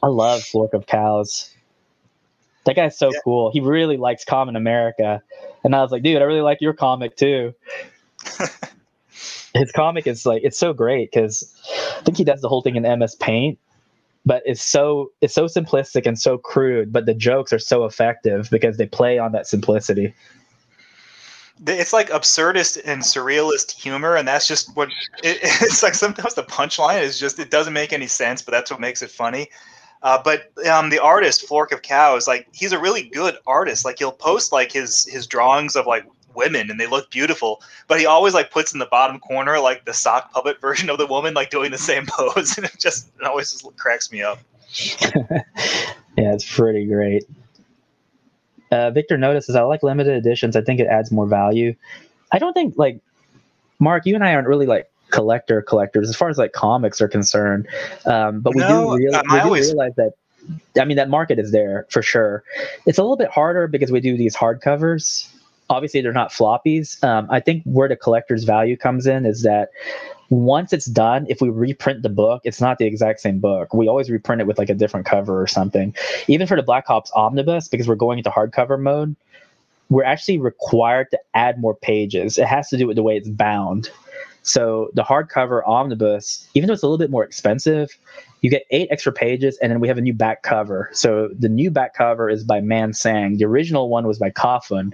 I love Flork of Cows. That guy's so cool. He really likes Kamen America. And I was like, dude, I really like your comic, too. His comic is like, it's so great because I think he does the whole thing in MS Paint, but it's so simplistic and so crude, but the jokes are so effective because they play on that simplicity. It's like absurdist and surrealist humor, and that's just what it's like. Sometimes the punchline is just, it doesn't make any sense, but that's what makes it funny. But the artist Flork of Cows, like, he's a really good artist. Like, he'll post like his drawings of like women, and they look beautiful, but he always like puts in the bottom corner like the sock puppet version of the woman, like doing the same pose, and it always just cracks me up. Yeah, it's pretty great. Victor notices, I like limited editions. I think it adds more value. I don't think, like, Mark, you and I aren't really like collectors as far as like comics are concerned, but we do realize that, I mean, that market is there for sure. It's a little bit harder because we do these hardcovers. Obviously, they're not floppies. I think where the collector's value comes in is that once it's done, if we reprint the book, it's not the exact same book. We always reprint it with like a different cover or something. Even for the Black Ops Omnibus, because we're going into hardcover mode, we're actually required to add more pages. It has to do with the way it's bound. So the hardcover Omnibus, even though it's a little bit more expensive, you get 8 extra pages, and then we have a new back cover. So the new back cover is by Man Sang. The original one was by Coffin.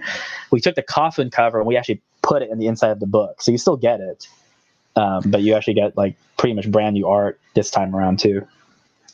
We took the Coffin cover and we actually put it in the inside of the book. So you still get it, but you actually get like pretty much brand new art this time around too.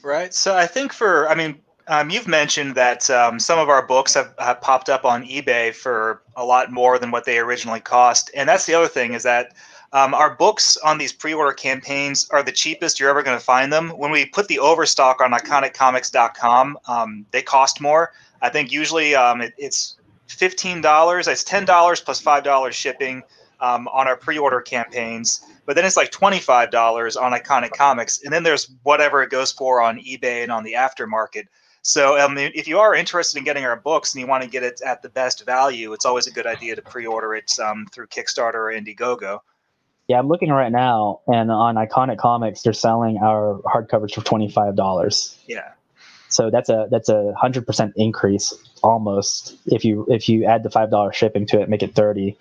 Right. So I think you've mentioned that some of our books have popped up on eBay for a lot more than what they originally cost. And that's the other thing, is that our books on these pre-order campaigns are the cheapest you're ever going to find them. When we put the overstock on iconiccomics.com, they cost more. I think usually it's $15. It's $10 plus $5 shipping on our pre-order campaigns. But then it's like $25 on Iconic Comics. And then there's whatever it goes for on eBay and on the aftermarket. So if you are interested in getting our books and you want to get it at the best value, it's always a good idea to pre-order it through Kickstarter or Indiegogo. Yeah, I'm looking right now, and on Iconic Comics, they're selling our hardcovers for $25. Yeah. So that's a 100% increase almost. If you add the $5 shipping to it, make it $30.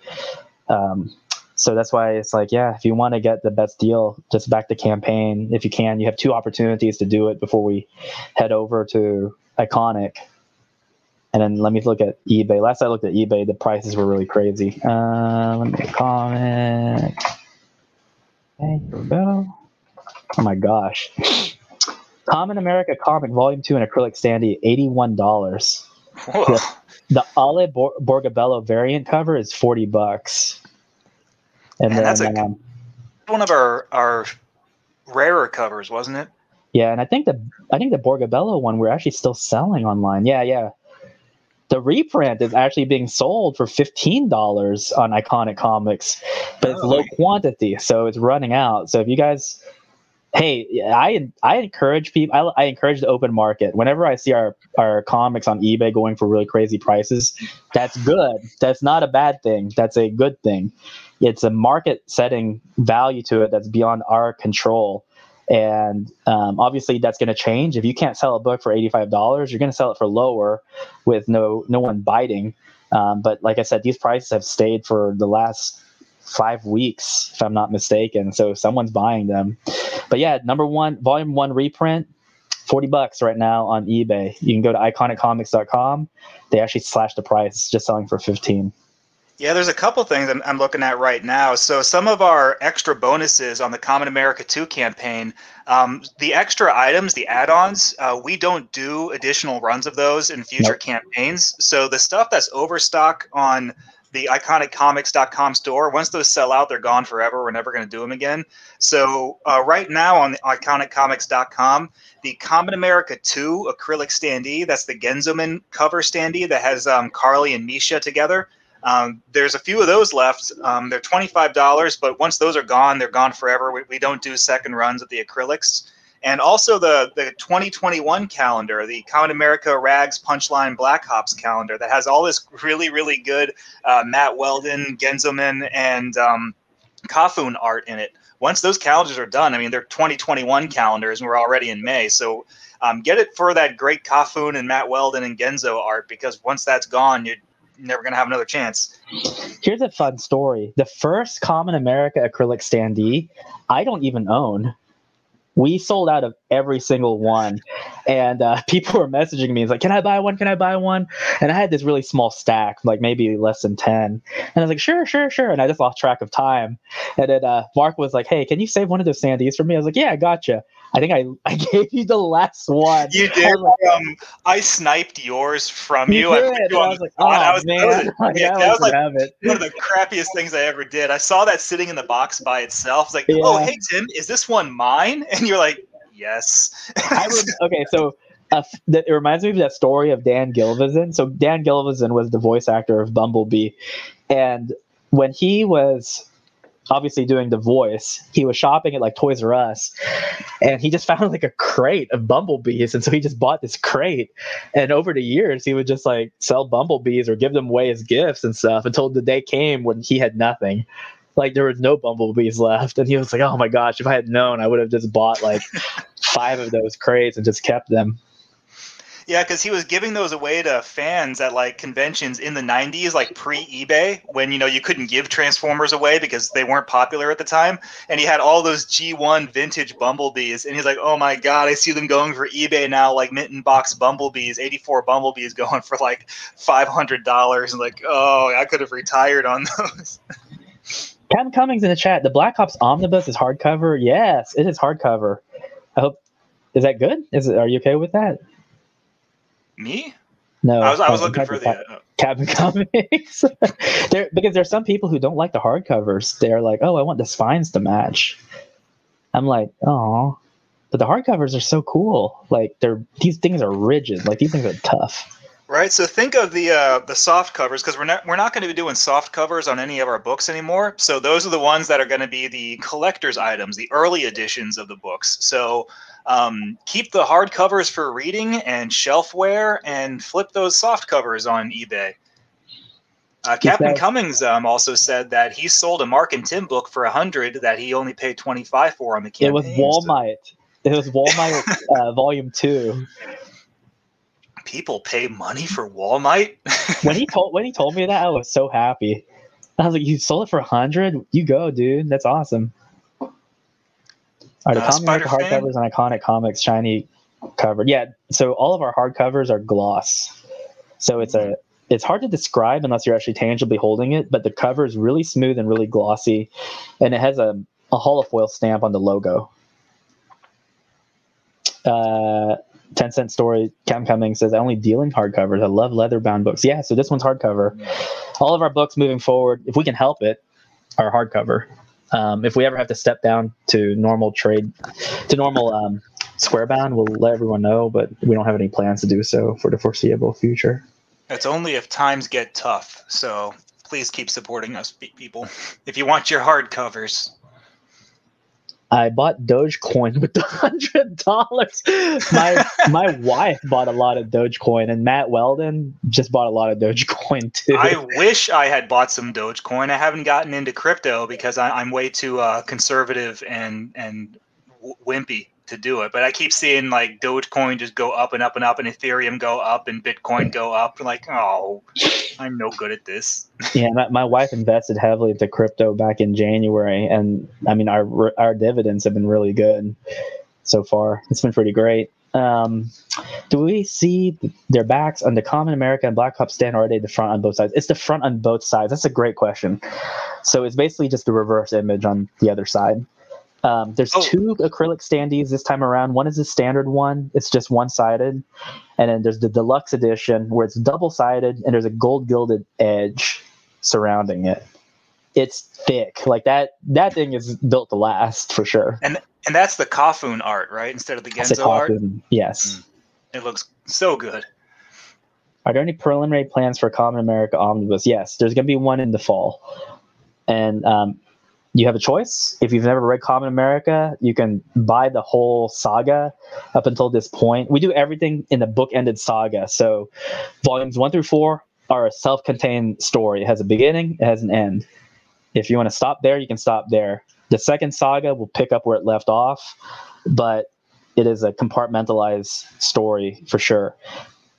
So that's why it's like, yeah, if you want to get the best deal, just back the campaign. If you can, you have 2 opportunities to do it before we head over to Iconic. And then let me look at eBay. Last I looked at eBay, the prices were really crazy. Let me comment. Okay, here we go. Oh my gosh. Kamen America Comic Volume 2 in acrylic standee, $81. Whoa. The Ale Borgabello variant cover is $40. And Man, then that's one of our rarer covers, wasn't it? yeah, and I think the Borgabello one we're actually still selling online. Yeah. The reprint is actually being sold for $15 on Iconic Comics, but it's low quantity, so it's running out. So if you guys, hey, I encourage people. I encourage the open market. Whenever I see our comics on eBay going for really crazy prices, that's good. That's not a bad thing. That's a good thing. It's a market setting value to it that's beyond our control. And obviously that's going to change. If you can't sell a book for $85, you're going to sell it for lower with no one biting. But like I said, these prices have stayed for the last 5 weeks, if I'm not mistaken. So someone's buying them. But yeah, volume 1 reprint, $40 right now on eBay. You can go to iconiccomics.com. They actually slashed the price. It's just selling for $15. Yeah, there's a couple things I'm looking at right now. So some of our extra bonuses on the Kamen America 2 campaign, the extra items, the add-ons, we don't do additional runs of those in future campaigns. So the stuff that's overstock on the iconiccomics.com store, once those sell out, they're gone forever. We're never going to do them again. So right now on the iconiccomics.com, the Kamen America 2 acrylic standee, that's the Genzoman cover standee that has Carly and Misha together. There's a few of those left. They're $25, but once those are gone, they're gone forever. We don't do second runs of the acrylics. And also the 2021 calendar, the Kamen America Rags Punchline Black Hops calendar that has all this really, really good Matt Weldon, Genzoman, and Kafun art in it. Once those calendars are done, I mean, they're 2021 calendars, and we're already in May. So get it for that great Kafun and Matt Weldon and Genzo art, because once that's gone, you're never going to have another chance. Here's a fun story. The first Kamen America acrylic standee, I don't even own. We sold out of every single one. And people were messaging me. It's like, can I buy one? Can I buy one? And I had this really small stack, like maybe less than 10. And I was like, sure. And I just lost track of time. And then Mark was like, hey, can you save one of those standees for me? I was like, yeah, I gotcha. I think I gave you the last one. You did. I sniped yours from you. I was like, oh, man. That was like one of the crappiest things I ever did. I saw that sitting in the box by itself. I was like, oh, hey, Tim, is this one mine? And you're like, yes. Okay, so it reminds me of that story of Dan Gilvezan. So Dan Gilvezan was the voice actor of Bumblebee. And when he was obviously doing the voice, he was shopping at like Toys R Us, and he just found like a crate of bumblebees, and so he just bought this crate, and over the years he would just like sell bumblebees or give them away as gifts and stuff until the day came when he had nothing. Like there was no bumblebees left, and he was like, oh my gosh, if I had known, I would have just bought like 5 of those crates and just kept them. Yeah, because he was giving those away to fans at like conventions in the 90s, like pre-eBay, when, you know, you couldn't give Transformers away because they weren't popular at the time. And he had all those G1 vintage Bumblebees. And he's like, oh my God, I see them going for eBay now, like Mint Box Bumblebees, 84 Bumblebees going for like $500. And like, oh, I could have retired on those. Captain Cummings in the chat, the Black Ops Omnibus is hardcover. Yes, it is hardcover. I hope, is that good? Are you okay with that? Me? No, I was looking for the Captain Comics. Because there's some people who don't like the hardcovers. They're like, oh, I want the spines to match. I'm like, oh, but the hardcovers are so cool. Like these things are rigid. Like these things are tough. Right. So think of the soft covers, because we're not going to be doing soft covers on any of our books anymore. So those are the ones that are going to be the collector's items, the early editions of the books. So keep the hard covers for reading and shelfware, and flip those soft covers on eBay. Captain Cummings also said that he sold a Mark and Tim book for $100 that he only paid $25 for on the campaign. It was Walmart. It was Walmart Volume 2. People pay money for Walmart. when he told me that, I was so happy. I was like, you sold it for 100? You go, dude. That's awesome. All right, the Kamen America hardcovers and Iconic Comics shiny covered. Yeah, so all of our hardcovers are gloss. So it's hard to describe unless you're actually tangibly holding it, but the cover is really smooth and really glossy, and it has a holofoil stamp on the logo. 10-cent story, Captain Cummings says, I only deal in hardcovers. I love leather-bound books. Yeah, so this one's hardcover. All of our books moving forward, if we can help it, are hardcover. If we ever have to step down to normal square bound, we'll let everyone know, but we don't have any plans to do so for the foreseeable future. That's only if times get tough, so please keep supporting us, people, if you want your hardcovers. I bought Dogecoin with the $100. My wife bought a lot of Dogecoin, and Matt Weldon just bought a lot of Dogecoin too. I wish I had bought some Dogecoin. I haven't gotten into crypto because I'm way too conservative and wimpy to do it. But I keep seeing like Dogecoin just go up and up and up, and Ethereum go up, and Bitcoin go up. Like, oh, I'm no good at this. Yeah, my wife invested heavily into crypto back in January, and I mean our dividends have been really good so far. It's been pretty great. Do we see their backs on the Kamen America and Black Ops stand, or are they the front on both sides? It's the front on both sides. That's a great question. So it's basically just the reverse image on the other side. There's two acrylic standees this time around. One is the standard one. It's just one-sided. And then there's the deluxe edition where it's double-sided and there's a gold gilded edge surrounding it. It's thick. Like that thing is built to last for sure. And that's the Kafun art, right? Instead of the Genzo art? Yes. It looks so good. Are there any preliminary plans for Kamen America Omnibus? Yes, there's going to be one in the fall. And you have a choice. If you've never read Kamen America, you can buy the whole saga up until this point. We do everything in the book-ended saga. So volumes 1 through 4 are a self-contained story. It has a beginning, it has an end. If you want to stop there, you can stop there. The second saga will pick up where it left off, but it is a compartmentalized story for sure.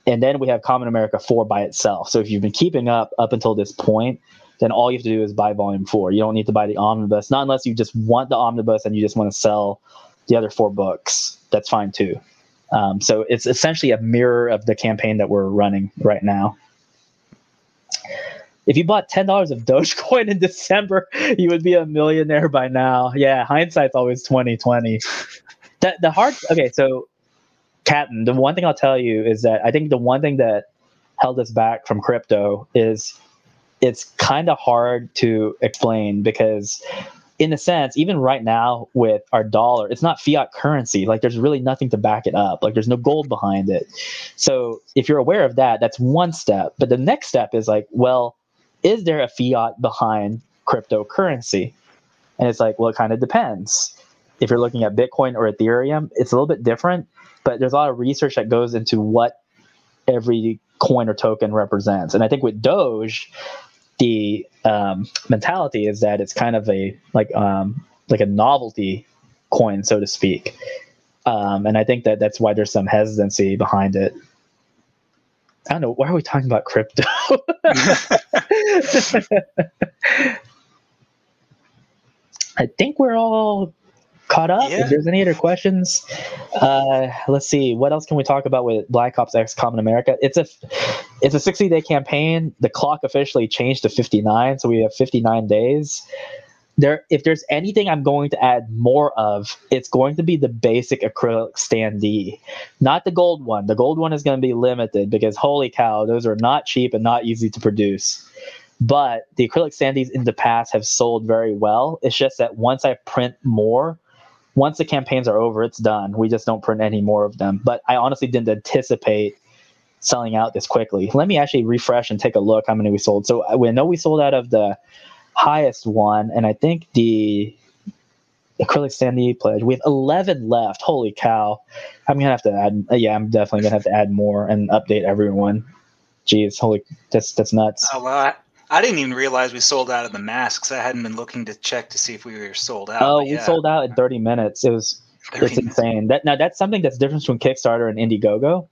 And then we have Kamen America 4 by itself. So if you've been keeping up until this point, then all you have to do is buy volume 4. You don't need to buy the omnibus, not unless you just want the omnibus and you just want to sell the other 4 books. That's fine too. So it's essentially a mirror of the campaign that we're running right now. If you bought $10 of Dogecoin in December, you would be a millionaire by now. Yeah, hindsight's always 2020. Okay, so Captain, the one thing I'll tell you is that I think the one thing that held us back from crypto is it's kind of hard to explain because in a sense, even right now with our dollar, it's not fiat currency. Like there's really nothing to back it up. Like there's no gold behind it. So if you're aware of that, that's one step. But the next step is like, well, is there a fiat behind cryptocurrency? And it's like, well, it kind of depends. If you're looking at Bitcoin or Ethereum, it's a little bit different, but there's a lot of research that goes into what every coin or token represents. And I think with Doge, the mentality is that it's kind of a like a novelty coin, so to speak. And I think that's why there's some hesitancy behind it. I don't know. Why are we talking about crypto? I think we're all caught up. Yeah. If there's any other questions, let's see. What else can we talk about with Black Ops X Kamen America? It's a 60-day campaign. The clock officially changed to 59, so we have 59 days. If there's anything I'm going to add more of, it's going to be the basic acrylic standee, not the gold one. The gold one is going to be limited because holy cow, those are not cheap and not easy to produce. But the acrylic standees in the past have sold very well. It's just that once I print more, once the campaigns are over, it's done. We just don't print any more of them. But I honestly didn't anticipate selling out this quickly. Let me actually refresh and take a look how many we sold. So we know we sold out of the highest one, and I think the acrylic standee pledge, we have 11 left. Holy cow. I'm gonna have to add I'm definitely gonna have to add more and update everyone. Jeez, that's nuts. Oh, well, I didn't even realize we sold out of the masks. I hadn't been looking to check to see if we were sold out. Oh, we sold out in 30 minutes. It's insane. That's something that's different between Kickstarter and Indiegogo.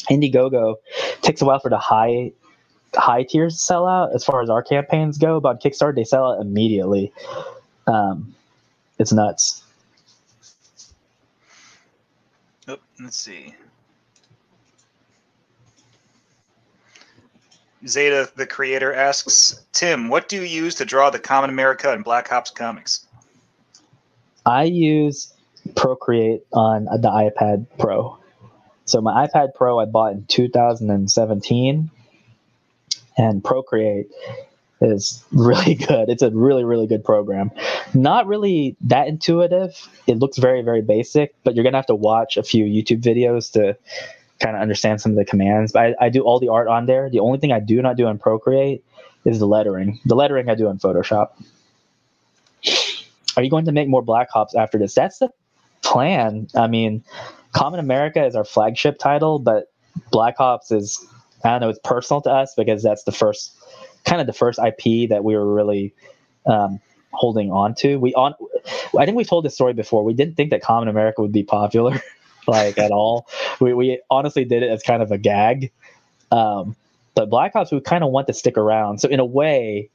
Indiegogo takes a while for the high high tiers sell out as far as our campaigns go, but on Kickstarter they sell out immediately. It's nuts. Oh, let's see. Zeta, the creator, asks, Tim, what do you use to draw the Kamen America and Black Ops comics? I use Procreate on the iPad Pro. So my iPad Pro I bought in 2017, and Procreate is really good. It's a really, really good program. Not really that intuitive. It looks very, very basic, but you're going to have to watch a few YouTube videos to kind of understand some of the commands. But I do all the art on there. The only thing I do not do on Procreate is the lettering. The lettering I do in Photoshop. Are you going to make more Black Ops after this? That's the plan. I mean, Kamen America is our flagship title, but Black Ops is, I don't know, it's personal to us because that's the first IP that we were really holding on to. I think we told this story before. We didn't think that Kamen America would be popular, like at all. We honestly did it as kind of a gag. But Black Ops, we kind of want to stick around. So in a way,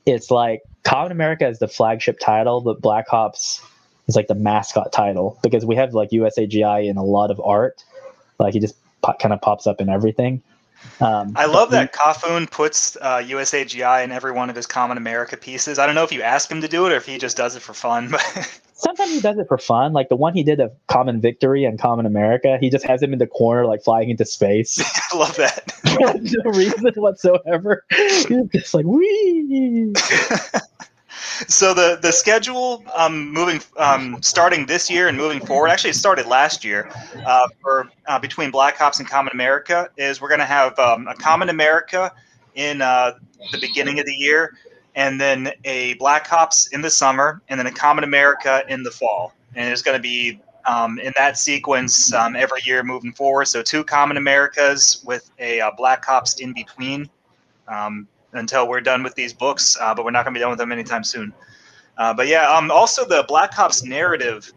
it's like Kamen America is the flagship title, but Black Ops is like the mascot title because we have like USAGI in a lot of art. Like he just kind of pops up in everything. I love that Kafun puts USAGI in every one of his Kamen America pieces. I don't know if you ask him to do it or if he just does it for fun. But sometimes he does it for fun. Like the one he did of Kamen Victory and Kamen America, he just has him in the corner, like flying into space. I love that. For no reason whatsoever. He's just like, wee. So the schedule starting this year and moving forward, actually it started last year, for between Black Ops and Kamen America, is we're going to have a Kamen America in the beginning of the year, and then a Black Ops in the summer, and then a Kamen America in the fall. And it's going to be in that sequence every year moving forward. So 2 Kamen Americas with a Black Ops in between. Until we're done with these books, but we're not going to be done with them anytime soon. But yeah, also the Black Ops narrative.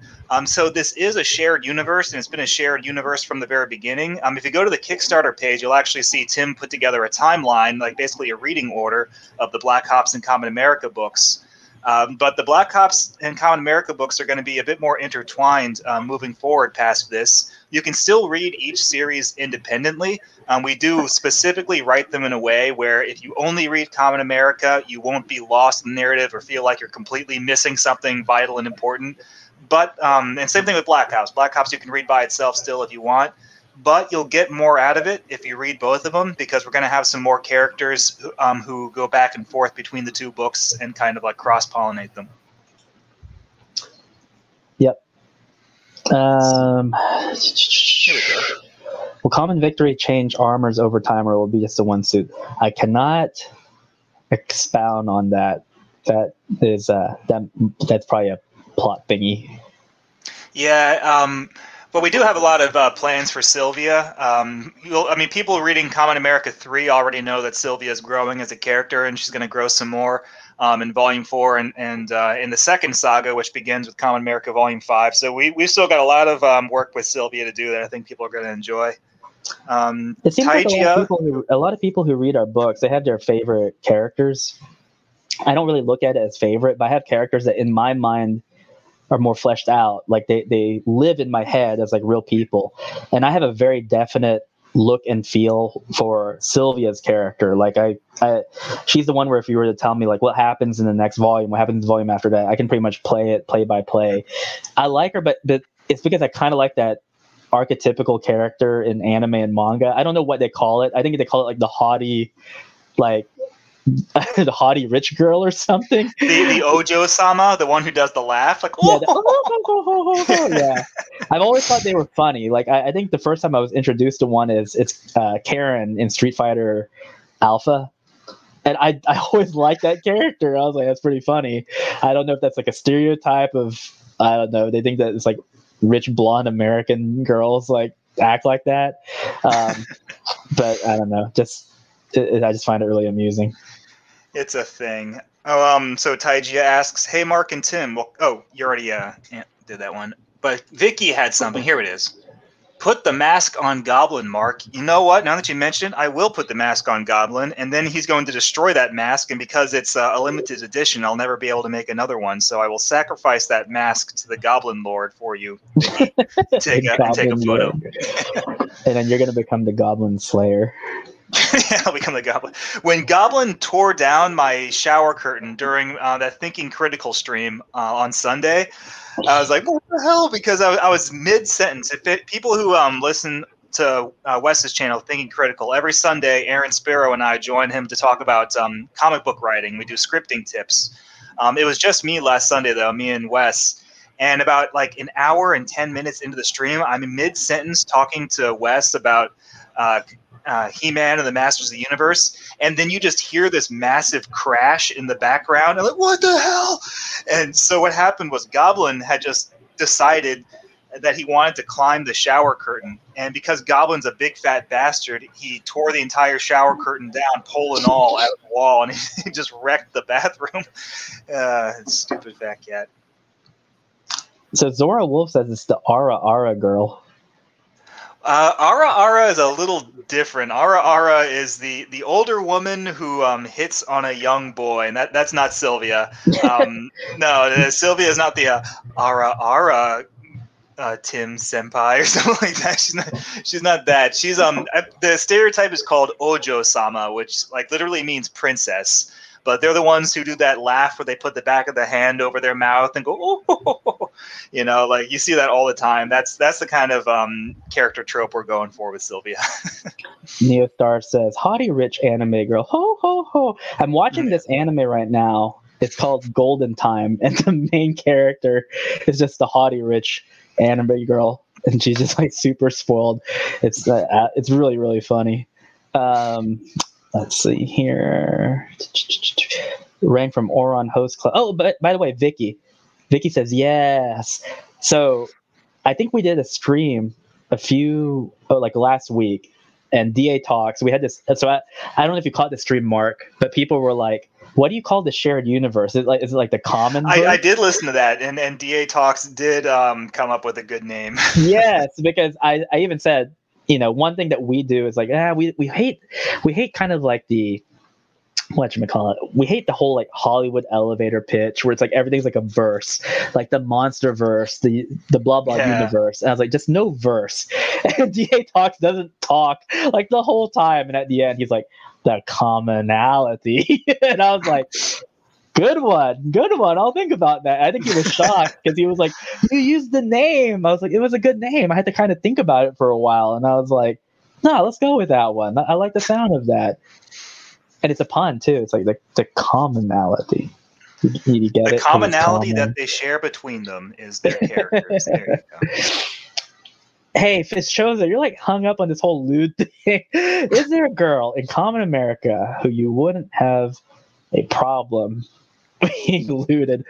So this is a shared universe, and it's been a shared universe from the very beginning. If you go to the Kickstarter page, you'll actually see Tim put together a timeline, like basically a reading order of the Black Ops and Kamen America books. But the Black Ops and Kamen America books are going to be a bit more intertwined moving forward past this. You can still read each series independently. We do specifically write them in a way where if you only read Kamen America, you won't be lost in the narrative or feel like you're completely missing something vital and important. But and same thing with Black Ops. Black Ops you can read by itself still if you want. But you'll get more out of it if you read both of them, because we're going to have some more characters who go back and forth between the 2 books and kind of like cross-pollinate them. Yep. Here we go. Will Kamen Victory change armors over time, or will it be just the one suit? I cannot expound on that. That is that's probably a plot thingy. Yeah. But we do have a lot of plans for Sylvia. People reading Kamen America 3 already know that Sylvia is growing as a character, and she's going to grow some more in Volume 4 and in the second saga, which begins with Kamen America Volume 5. So we've still got a lot of work with Sylvia to do that I think people are going to enjoy. It seems like a lot of people who read our books, they have their favorite characters. I don't really look at it as favorite, but I have characters that in my mind are more fleshed out. Like they live in my head as like real people. And I have a very definite look and feel for Sylvia's character. Like she's the one where if you were to tell me like what happens in the next volume, what happens in the volume after that, I can pretty much play it play by play. I like her, but it's because I kind of like that archetypical character in anime and manga. I don't know what they call it. I think they call it like the haughty, like the haughty rich girl or something. The Ojo-sama, the one who does the laugh, like yeah. I've always thought they were funny. Like I think the first time I was introduced to one it's Karen in Street Fighter Alpha, and I always liked that character. I was like, that's pretty funny. I don't know if that's like a stereotype of, I don't know. They think that it's like rich blonde American girls like act like that, but I don't know. I just find it really amusing. It's a thing. Oh, so Taijia asks, "Hey, Mark and Tim." Well, you already did that one, but Vicky had something. Here it is. Put the mask on Goblin, Mark. You know what? Now that you mention it, I will put the mask on Goblin, and then he's going to destroy that mask. And because it's a limited edition, I'll never be able to make another one. So I will sacrifice that mask to the Goblin Lord for you. Take a photo. And then you're going to become the Goblin Slayer. Yeah, I'll become the Goblin. When Goblin tore down my shower curtain during that Thinking Critical stream on Sunday, I was like, what the hell? Because I was mid-sentence. People who listen to Wes's channel, Thinking Critical, every Sunday, Aaron Sparrow and I join him to talk about comic book writing. We do scripting tips. It was just me last Sunday, though, me and Wes. And about like an hour and 10 minutes into the stream, I'm in mid-sentence talking to Wes about He-Man and the Masters of the Universe, and then you just hear this massive crash in the background. I'm like, what the hell? And so what happened was Goblin had just decided that he wanted to climb the shower curtain, and because Goblin's a big fat bastard, he tore the entire shower curtain down, pole and all, out of the wall, and he just wrecked the bathroom. Stupid fat cat. So Zora Wolf says it's the Ara Ara girl. Ara Ara is a little different. Ara Ara is the older woman who hits on a young boy, and that's not Sylvia. No, Sylvia is not the Ara Ara Tim Senpai or something like that. She's not that. She's the stereotype is called Ojo-sama, which like literally means princess. But they're the ones who do that laugh where they put the back of the hand over their mouth and go, oh, you know, like you see that all the time. That's the kind of character trope we're going for with Sylvia. Neostar says, haughty rich anime girl. Ho, ho, ho. I'm watching this anime right now. It's called Golden Time, and the main character is just the haughty rich anime girl, and she's just like super spoiled. It's really, really funny. Let's see here. Rang from Oron Host Club. Oh, but by the way, Vicky says yes. So I think we did a stream like last week, and DA Talks. We had this. So I don't know if you caught the stream, Mark, but people were like, "What do you call the shared universe? Is it like the Kamen?" I did listen to that, and DA Talks did come up with a good name. Yes, because I even said, you know, one thing that we do is like, we hate kind of like the, whatchamacallit, we hate the whole like Hollywood elevator pitch where it's like everything's like a verse, like the monster verse, the blah blah universe. And I was like, just no verse. And DA Talks doesn't talk like the whole time, and at the end he's like, the commonality. And I was like, good one. I'll think about that. I think he was shocked because he was like, you used the name. I was like, it was a good name. I had to kind of think about it for a while, and I was like, no, let's go with that one. I like the sound of that. And it's a pun too. It's like the commonality. You get the commonality that they share between them is their characters. There you go. Hey, Fischosa, you're like hung up on this whole lewd thing. Is there a girl in Common America who you wouldn't have a problem being looted?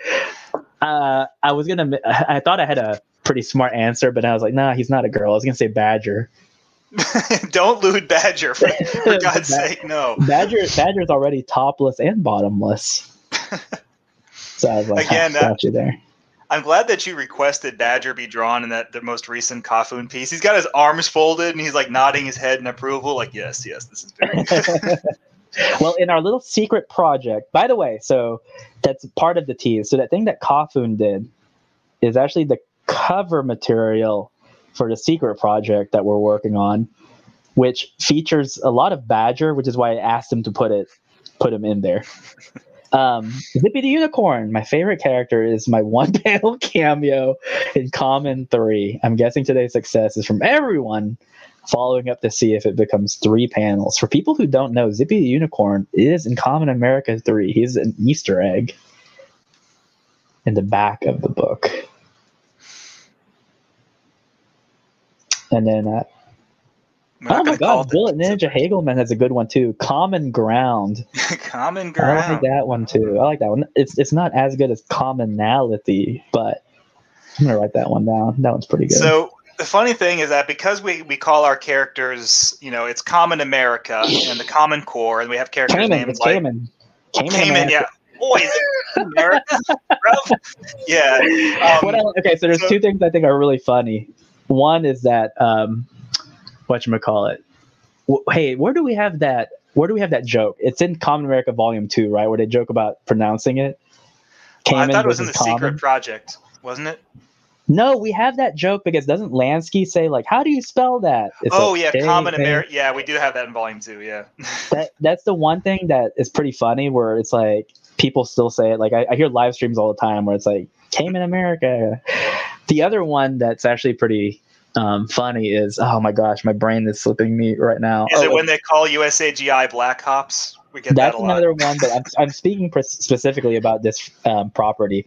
I thought I had a pretty smart answer, but I was like, nah, he's not a girl. I was gonna say Badger. Don't lewd Badger, for God's sake, no. Badger's already topless and bottomless. So I was like, again, got you there. I'm glad that you requested Badger be drawn in the most recent Kafun piece. He's got his arms folded and he's like nodding his head in approval, like, yes, this is very good. Well, in our little secret project, by the way, so that's part of the tease. So that thing that Kafun did is actually the cover material for the secret project that we're working on, which features a lot of Badger, which is why I asked him to put him in there. Zippy the Unicorn, my favorite character, is my one panel cameo in Kamen 3. I'm guessing today's success is from everyone following up to see if it becomes 3 panels. For people who don't know, Zippy the Unicorn is in Kamen America 3. He's an Easter egg in the back of the book. And then oh my God, Bullet Ninja Hagelman has a good one too. Common Ground. Common Ground. I like that one too. I like that one. It's not as good as Commonality, but I'm gonna write that one down. That one's pretty good. So the funny thing is that because we call our characters, you know, it's Common America and the Common Core, and we have characters named like Kamen, yeah. Boy, is it America, bro? Yeah. Okay, so there's 2 things I think are really funny. One is that whatchamacallit. Hey, where do we have that joke? It's in Common America Volume 2, right? Where they joke about pronouncing it. Well, I Kamen thought it was in versus the Kamen. Secret Project, wasn't it? No, we have that joke because doesn't Lansky say, like, how do you spell that? It's Common America. Yeah, we do have that in Volume 2, yeah. That's the one thing that is pretty funny where it's like people still say it. Like I hear live streams all the time where it's like, Kamen America. The other one that's actually pretty funny is, oh my gosh, my brain is slipping me right now. Is it when they call USAGI Black Hops? We get that a lot. That's another one, but I'm speaking specifically about this property.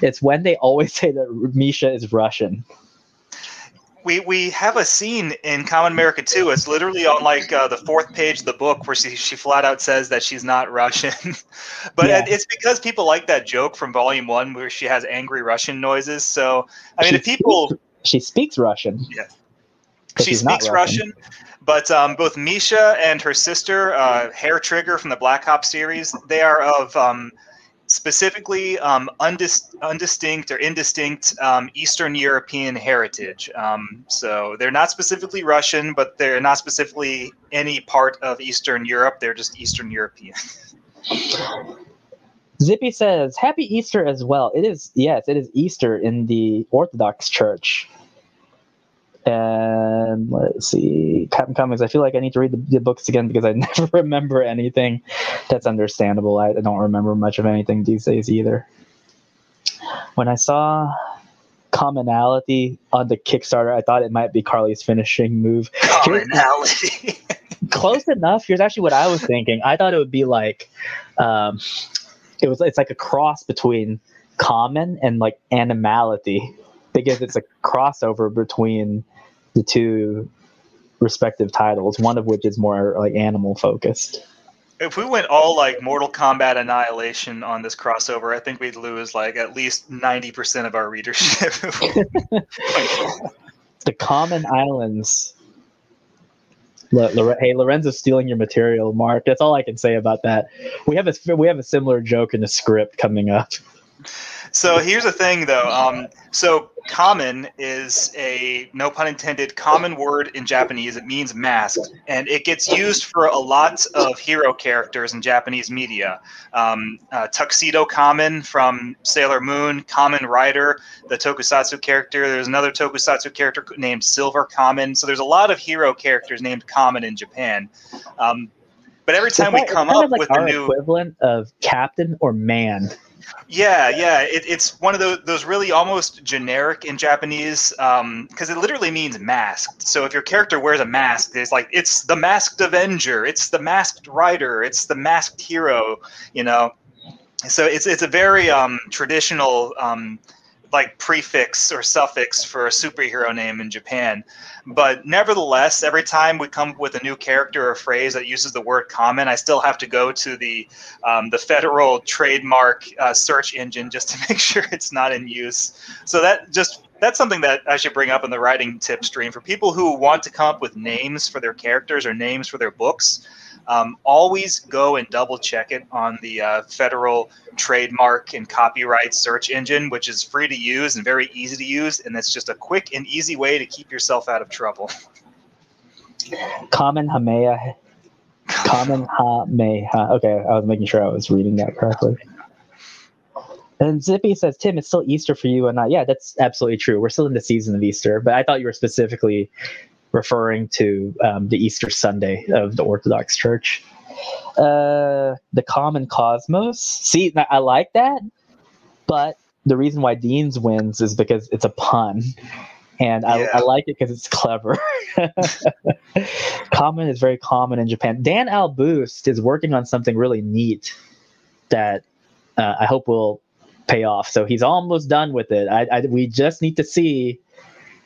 It's when they always say that Misha is Russian. We have a scene in Common America 2. It's literally on like the 4th page of the book where she flat out says that she's not Russian. But yeah. It's because people like that joke from Volume 1 where she has angry Russian noises. So, I mean, She speaks Russian. Yeah. She speaks Russian. But both Misha and her sister, Hair Trigger from the Black Hop series, they are of specifically undistinct or indistinct Eastern European heritage. So they're not specifically Russian, but they're not specifically any part of Eastern Europe. They're just Eastern European. Zippy says, Happy Easter as well. It is Easter in the Orthodox Church. And let's see, Captain Comics. I feel like I need to read the books again because I never remember anything. That's understandable. I don't remember much of anything these days either. When I saw commonality on the Kickstarter, I thought it might be Carly's finishing move. Commonality. Close enough. Here's actually what I was thinking. I thought it would be like, it's like a cross between common and like animality, because it's a crossover between the two respective titles, one of which is more like animal focused. If we went all like Mortal Kombat Annihilation on this crossover, I think we'd lose like at least 90% of our readership. The Common Islands. Hey, Lorenzo's stealing your material, Mark. That's all I can say about that. We have a similar joke in the script coming up. So here's the thing, though. So common is a, no pun intended, common word in Japanese. It means masked, and it gets used for a lot of hero characters in Japanese media. Tuxedo Kamen from Sailor Moon, Kamen Rider, the tokusatsu character. There's another tokusatsu character named Silver Kamen. So there's a lot of hero characters named Kamen in Japan. But every time we come up with a new equivalent of captain or man. Yeah. It's one of those really almost generic in Japanese, because it literally means masked. So if your character wears a mask, it's the masked Avenger, it's the masked Rider, it's the masked hero, you know. So it's a very traditional like prefix or suffix for a superhero name in Japan. But nevertheless, every time we come up with a new character or phrase that uses the word common, I still have to go to the federal trademark search engine just to make sure it's not in use. So that's something that I should bring up in the writing tip stream for people who want to come up with names for their characters or names for their books. Always go and double check it on the federal trademark and copyright search engine, which is free to use and very easy to use, and it's just a quick and easy way to keep yourself out of trouble. Kamen Hameha. Okay, I was making sure I was reading that correctly. And Zippy says, Tim, it's still Easter for you and I. Yeah, that's absolutely true. We're still in the season of Easter, but I thought you were specifically referring to the Easter Sunday of the Orthodox Church. The Common Cosmos. See, I like that, but the reason why Dean's wins is because it's a pun, and I like it because it's clever. Common is very common in Japan. Dan Alboost is working on something really neat that I hope will pay off. So he's almost done with it. We just need to see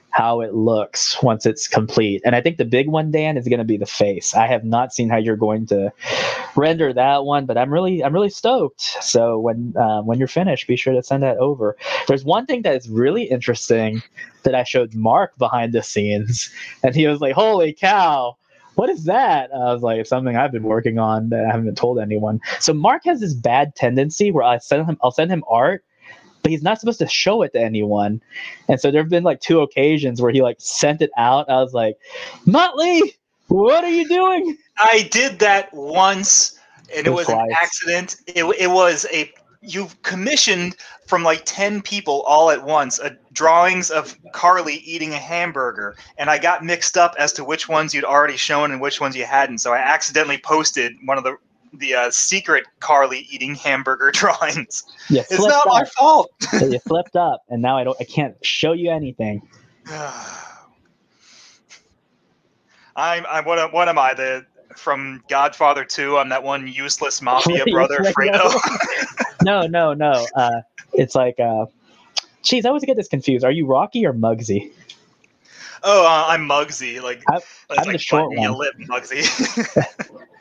how it looks once it's complete. And I think the big one, Dan, is going to be the face. I have not seen how you're going to render that one, but I'm really stoked. So when you're finished, be sure to send that over. There's one thing that is really interesting that I showed Mark behind the scenes, and he was like, "Holy cow, what is that?" I was like, "Something I've been working on that I haven't told anyone." So Mark has this bad tendency where I'll send him art, but he's not supposed to show it to anyone. And so there have been like 2 occasions where he like sent it out. I was like, Motley, what are you doing? I did that once, and it was an Twice. accident. It was you've commissioned from like 10 people all at once drawings of Carly eating a hamburger, and I got mixed up as to which ones you'd already shown and which ones you hadn't. So I accidentally posted one of the secret Carly eating hamburger drawings. It's not my fault. You flipped up, and now I can't show you anything. I'm what am I, from Godfather 2? I'm that one useless mafia brother, Fredo. No. It's like, geez, I always get this confused. Are you Rocky or Muggsy? Oh, I'm Muggsy. I'm the short one. You lip, Muggsy.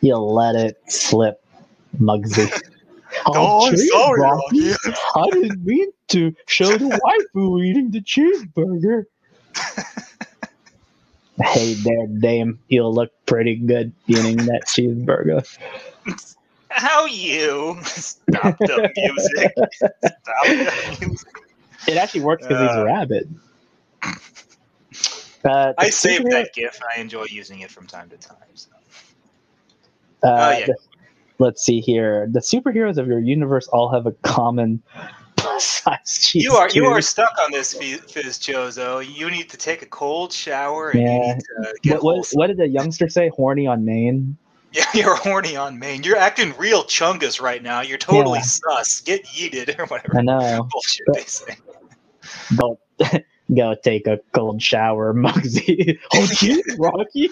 You let it slip, Muggsy. Oh, I'm sorry, Rocky. I didn't mean to show the waifu eating the cheeseburger. Hey there, dame. You'll look pretty good eating that cheeseburger. How you? Stop the music. Stop the music. It actually works because he's a rabbit. I saved that GIF. I enjoy using it from time to time. So. Let's see here. The superheroes of your universe all have a common size cheese. You are stuck on this, Fizz Chozo. You need to take a cold shower and you need to get what did the youngster say? Horny on Maine? Yeah, you're horny on Maine. You're acting real chungus right now. You're totally sus. Get yeeted or whatever. I know. Bullshit they say. But go take a cold shower, Muggsy. Oh, gee, Rocky.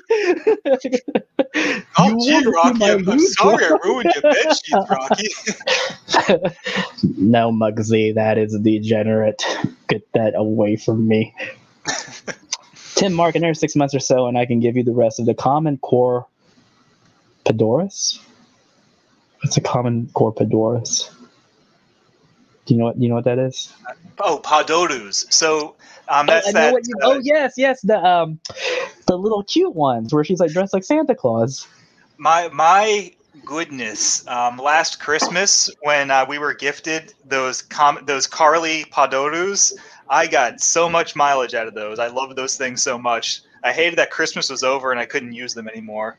Oh, gee, Rocky. I'm sorry I ruined your bed sheets, Rocky. No, Muggsy, that is degenerate. Get that away from me. Tim, Mark, another 6 months or so, and I can give you the rest of the Common Core Pedorus. What's a Common Core Pedorus? Do you know what that is? Oh, Padorus. So that's that. Yes, the little cute ones where she's like dressed like Santa Claus. My goodness! Last Christmas when we were gifted those Carly Padorus, I got so much mileage out of those. I loved those things so much. I hated that Christmas was over and I couldn't use them anymore.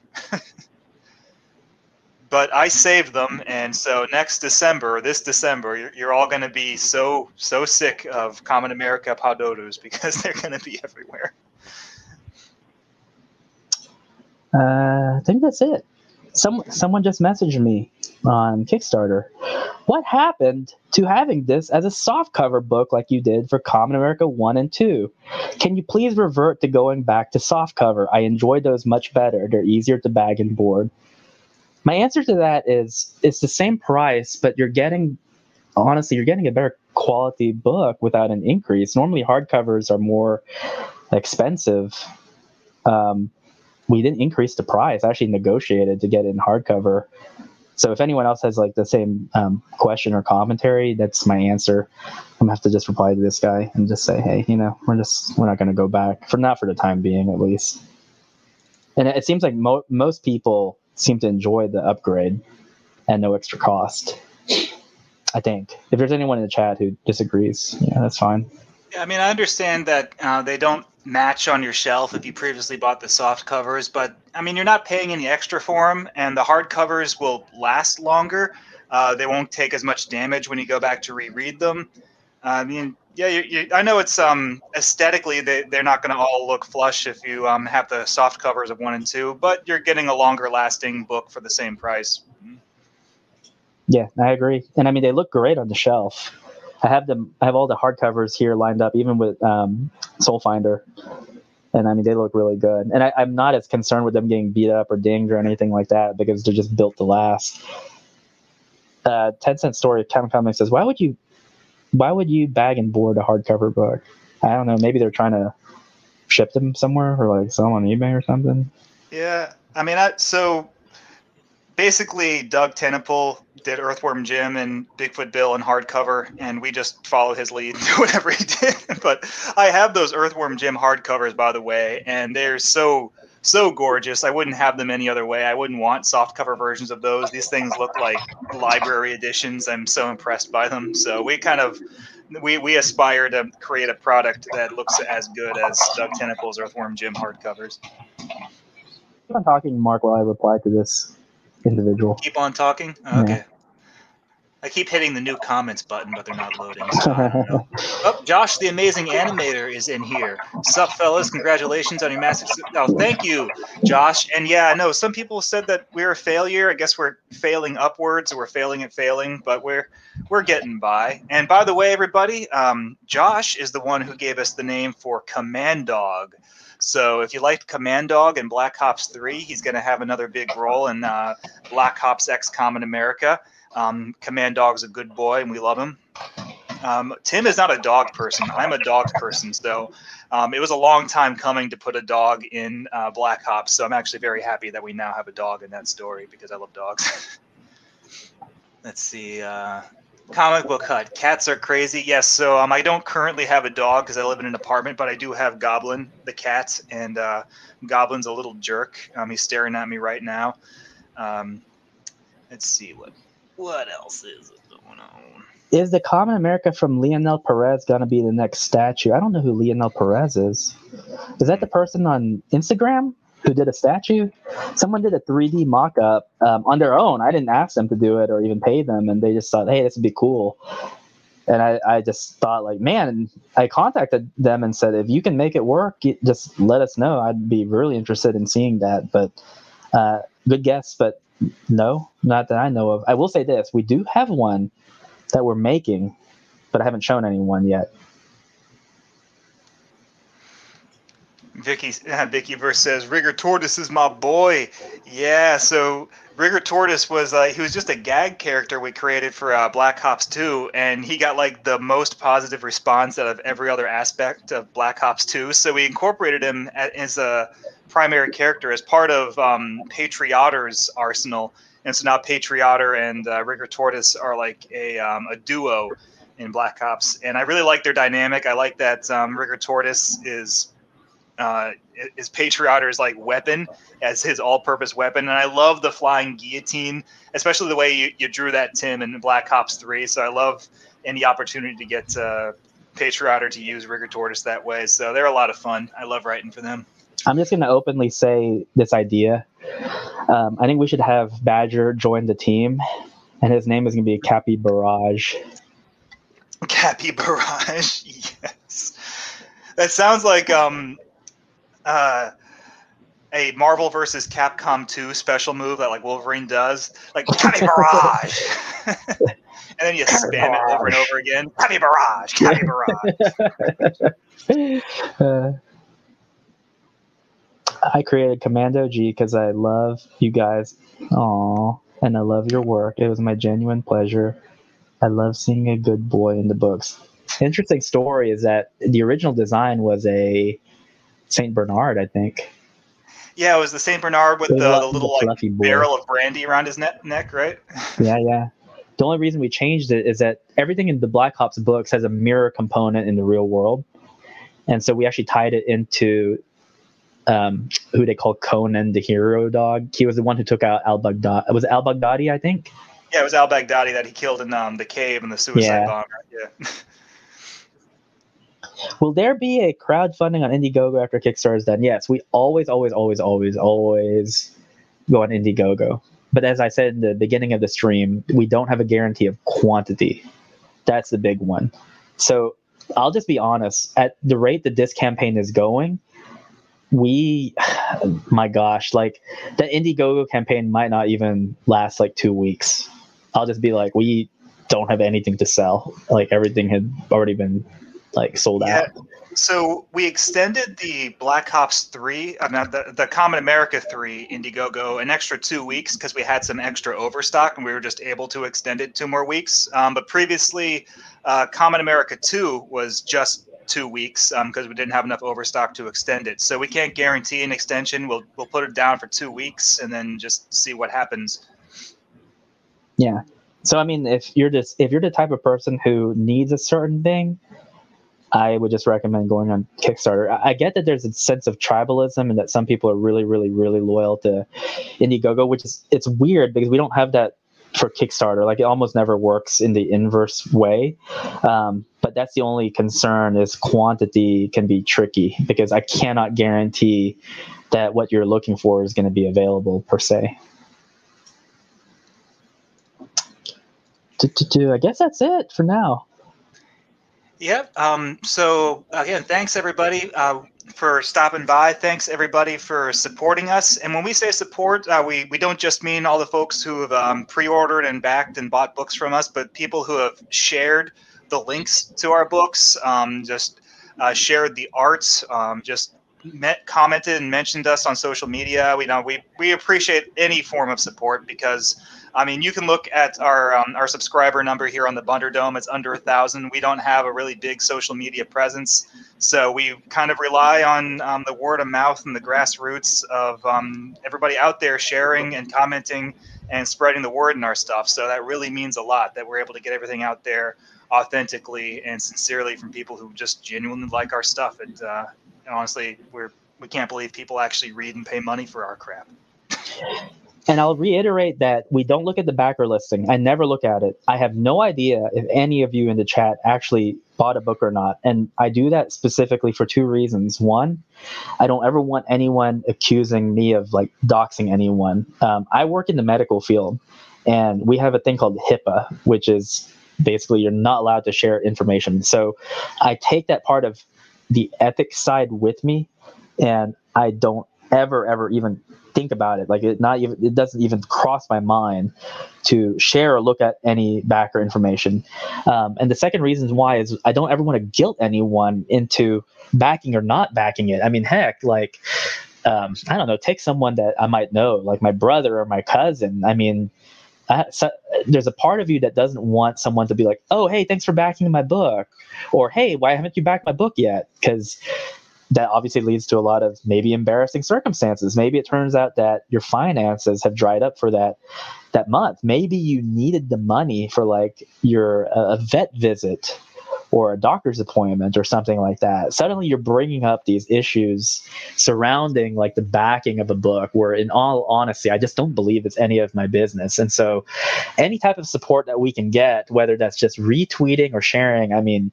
But I saved them, and so this December, you're all going to be so sick of Common America Padorus because they're going to be everywhere. I think that's it. Someone just messaged me on Kickstarter. What happened to having this as a softcover book like you did for Common America 1 and 2? Can you please revert to going back to softcover? I enjoyed those much better. They're easier to bag and board. My answer to that is it's the same price, but you're getting a better quality book without an increase. Normally hardcovers are more expensive. We didn't increase the price. I actually negotiated to get it in hardcover. So if anyone else has like the same question or commentary, that's my answer. I'm gonna have to just reply to this guy and just say, hey, we're not going to go back not for the time being, at least. And it seems like most people seem to enjoy the upgrade and no extra cost. I think if there's anyone in the chat who disagrees, that's fine. Yeah, I mean, I understand that they don't match on your shelf if you previously bought the soft covers, but I mean, you're not paying any extra for them, and the hard covers will last longer. They won't take as much damage when you go back to reread them. I mean, yeah, I know it's aesthetically they're not going to all look flush if you have the soft covers of 1 and 2, but you're getting a longer lasting book for the same price. Yeah, I agree, and I mean they look great on the shelf. I have all the hardcovers here lined up, even with Soul Finder, and I mean they look really good. And I'm not as concerned with them getting beat up or dinged or anything like that because they're just built to last. 10-cent story of Kamen says, why would you bag and board a hardcover book? I don't know. Maybe they're trying to ship them somewhere or like sell them on eBay or something. Yeah, I mean, so basically, Doug Tennepool did Earthworm Jim and Bigfoot Bill in hardcover, and we just followed his lead and do whatever he did. But I have those Earthworm Jim hardcovers, by the way, and they're so so gorgeous. I wouldn't have them any other way. I wouldn't want softcover versions of those. These things look like library editions. I'm so impressed by them. So we aspire to create a product that looks as good as Doug Tentacle's Earthworm Jim hardcovers. Keep on talking, Mark, while I reply to this individual. Keep on talking? Okay. Yeah. I keep hitting the new comments button, but they're not loading. So I don't know. Oh, Josh, the amazing animator, is in here. Sup, fellas? Congratulations on your massive. Oh, thank you, Josh. And yeah, I know some people said that we're a failure. I guess we're failing upwards, or we're failing at failing, but we're getting by. And by the way, everybody, Josh is the one who gave us the name for Command Dog. So if you liked Command Dog in Black Ops 3, he's going to have another big role in Black Ops X Kamen America. Command Dog's a good boy, and we love him. Tim is not a dog person. I'm a dog person, so it was a long time coming to put a dog in Black Ops. So I'm actually very happy that we now have a dog in that story because I love dogs. Let's see. Comic book hut. Cats are crazy. Yes. So I don't currently have a dog because I live in an apartment, but I do have Goblin, the cat, and Goblin's a little jerk. He's staring at me right now. Let's see what else is going on. Is the Kamen America from Leonel Perez going to be the next statue? I don't know who Leonel Perez is. Is that the person on Instagram who did a statue? Someone did a 3D mock-up on their own. I didn't ask them to do it or even pay them, and they just thought, hey, this would be cool. And I just thought, like, man, I contacted them and said, if you can make it work, just let us know. I'd be really interested in seeing that. But good guess, but no, not that I know of. I will say this. We do have one that we're making, but I haven't shown anyone yet. Vicky Verse says, Rigger Tortoise is my boy. Yeah, so Rigger Tortoise was he was just a gag character we created for Black Ops 2, and he got like the most positive response out of every other aspect of Black Ops 2. So we incorporated him as a primary character as part of Patriotter's arsenal. And so now Patriotter and Rigger Tortoise are like a duo in Black Ops. And I really like their dynamic. I like that Rigger Tortoise is Patriotter's like weapon as his all-purpose weapon. And I love the flying guillotine, especially the way you drew that, Tim, in Black Ops 3. So I love any opportunity to get Patriotter to use Rigger Tortoise that way. So they're a lot of fun. I love writing for them. I'm just going to openly say this idea. I think we should have Badger join the team, and his name is going to be Cappy Barrage. Cappy Barrage, yes. That sounds like a Marvel versus Capcom 2 special move that like Wolverine does, like Cappy Barrage. And then you spam it over and over again. Cappy Barrage, Cappy Barrage. I created Commando G because I love you guys. Aww. And I love your work. It was my genuine pleasure. I love seeing a good boy in the books. Interesting story is that the original design was a Saint Bernard, I think. Yeah, it was the Saint Bernard with the little like barrel of brandy around his neck, right? Yeah. The only reason we changed it is that everything in the Black Ops books has a mirror component in the real world. And so we actually tied it into who they call Conan the hero dog. He was the one who took out al-Baghdadi. Was it al-Baghdadi, I think? Yeah, it was al-Baghdadi that he killed in the cave in the suicide bomber. Yeah. Will there be a crowdfunding on Indiegogo after Kickstarter is done? Yes, we always go on Indiegogo. But as I said in the beginning of the stream, we don't have a guarantee of quantity. That's the big one. So I'll just be honest. At the rate that this campaign is going, my gosh, like the Indiegogo campaign might not even last like 2 weeks. I'll just be like, we don't have anything to sell. Like everything had already been like sold out. So we extended the Black Ops 3, the Kamen America 3 Indiegogo an extra 2 weeks because we had some extra overstock and we were just able to extend it 2 more weeks. But previously, Kamen America 2 was just 2 weeks because we didn't have enough overstock to extend it. So we can't guarantee an extension. We'll put it down for 2 weeks and then just see what happens. Yeah. So I mean, if you're the type of person who needs a certain thing, I would just recommend going on Kickstarter. I get that there's a sense of tribalism and that some people are really, really, really loyal to Indiegogo, which is, it's weird because we don't have that for Kickstarter. Like, it almost never works in the inverse way. But that's the only concern, is quantity can be tricky, because I cannot guarantee that what you're looking for is going to be available per se. I guess that's it for now. Yep. So again, thanks everybody for stopping by. Thanks everybody for supporting us. And when we say support, we don't just mean all the folks who have pre-ordered and backed and bought books from us, but people who have shared the links to our books, just shared the arts, just commented and mentioned us on social media. We appreciate any form of support, because I mean, you can look at our subscriber number here on the Bunderdome. It's under 1,000. We don't have a really big social media presence, so we kind of rely on the word of mouth and the grassroots of everybody out there sharing and commenting and spreading the word in our stuff. So that really means a lot, that we're able to get everything out there authentically and sincerely from people who just genuinely like our stuff. And honestly, we can't believe people actually read and pay money for our crap. And I'll reiterate that we don't look at the backer listing. I never look at it. I have no idea if any of you in the chat actually bought a book or not. And I do that specifically for two reasons. One, I don't ever want anyone accusing me of like doxing anyone. I work in the medical field, and we have a thing called HIPAA, which is basically you're not allowed to share information. So I take that part of the ethics side with me, and I don't ever even think about it. Like, it doesn't even cross my mind to share or look at any backer information. And the second reason why is I don't ever want to guilt anyone into backing or not backing it. I mean, heck, like, I don't know, take someone that I might know, like my brother or my cousin. I mean, there's a part of you that doesn't want someone to be like, oh, hey, thanks for backing my book, or hey, why haven't you backed my book yet? Because that obviously leads to a lot of maybe embarrassing circumstances. Maybe it turns out that your finances have dried up for that month. Maybe you needed the money for like your a vet visit or a doctor's appointment or something like that. Suddenly you're bringing up these issues surrounding like the backing of a book, where in all honesty, I just don't believe it's any of my business. And so any type of support that we can get, whether that's just retweeting or sharing, I mean,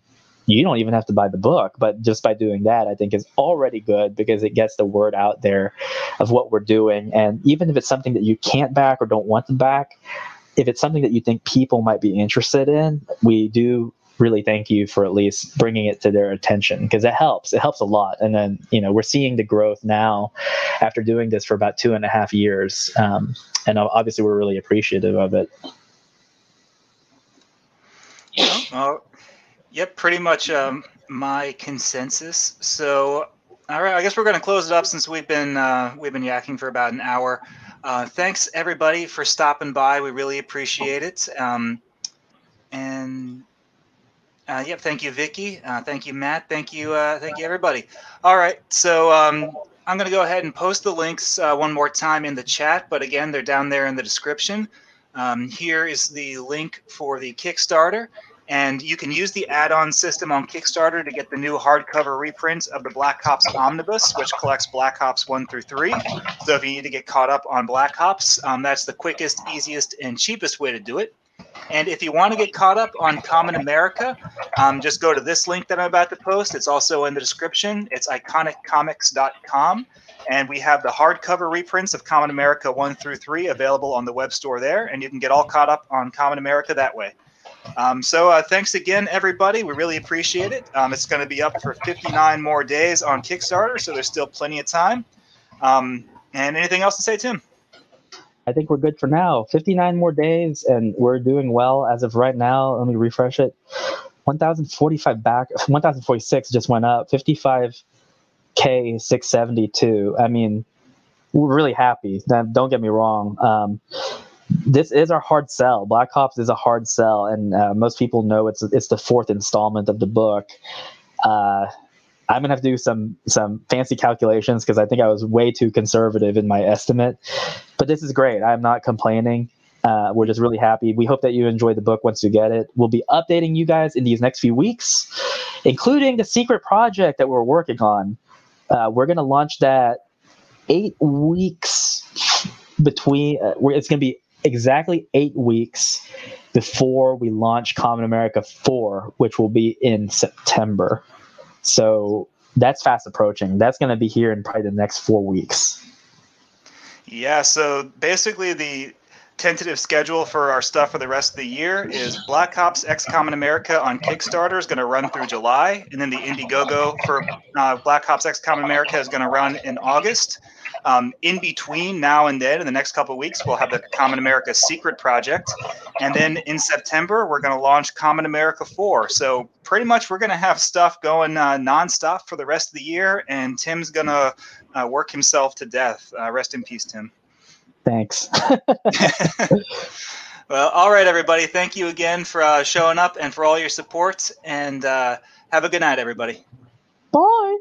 you don't even have to buy the book, but just by doing that, I think is already good, because it gets the word out there of what we're doing. And even if it's something that you can't back or don't want to back, if it's something that you think people might be interested in, we do really thank you for at least bringing it to their attention, because it helps a lot. And then, we're seeing the growth now after doing this for about 2.5 years. And obviously we're really appreciative of it. Yep, pretty much my consensus. So, all right, I guess we're going to close it up, since we've been yakking for about an hour. Thanks everybody for stopping by. We really appreciate it. Yep, thank you, Vicky. Thank you, Matt. Thank you everybody. All right, so I'm going to go ahead and post the links one more time in the chat, but again, they're down there in the description. Here is the link for the Kickstarter. And you can use the add-on system on Kickstarter to get the new hardcover reprint of the Black Ops Omnibus, which collects Black Ops 1 through 3. So if you need to get caught up on Black Ops, that's the quickest, easiest, and cheapest way to do it. And if you want to get caught up on Kamen America, just go to this link that I'm about to post. It's also in the description. It's iconiccomics.com. And we have the hardcover reprints of Kamen America 1 through 3 available on the web store there. And you can get all caught up on Kamen America that way. So thanks again, everybody. We really appreciate it. It's going to be up for 59 more days on Kickstarter, so there's still plenty of time. And anything else to say, Tim? I think we're good for now. 59 more days, and we're doing well as of right now. Let me refresh it. 1,045 back. 1,046 just went up. 55K 672. I mean, we're really happy. Don't get me wrong. This is our hard sell. Black Ops is a hard sell, and most people know it's the fourth installment of the book. I'm gonna have to do some fancy calculations, because I think I was way too conservative in my estimate. But this is great. I'm not complaining. We're just really happy. We hope that you enjoy the book once you get it. We'll be updating you guys in these next few weeks. including the secret project that we're working on. We're going to launch that 8 weeks between. It's going to be exactly 8 weeks before we launch Kamen America 4, which will be in September. So that's fast approaching. That's going to be here in probably the next 4 weeks. Yeah, so basically the tentative schedule for our stuff for the rest of the year is Black Ops X Kamen America on Kickstarter is going to run through July, and then the Indiegogo for Black Ops X Kamen America is going to run in August. In between now and then, in the next couple of weeks, we'll have the Kamen America Secret Project. And then in September, we're going to launch Kamen America 4. So pretty much we're going to have stuff going nonstop for the rest of the year. And Tim's going to work himself to death. Rest in peace, Tim. Thanks. Well, all right, everybody. Thank you again for showing up and for all your support. And have a good night, everybody. Bye.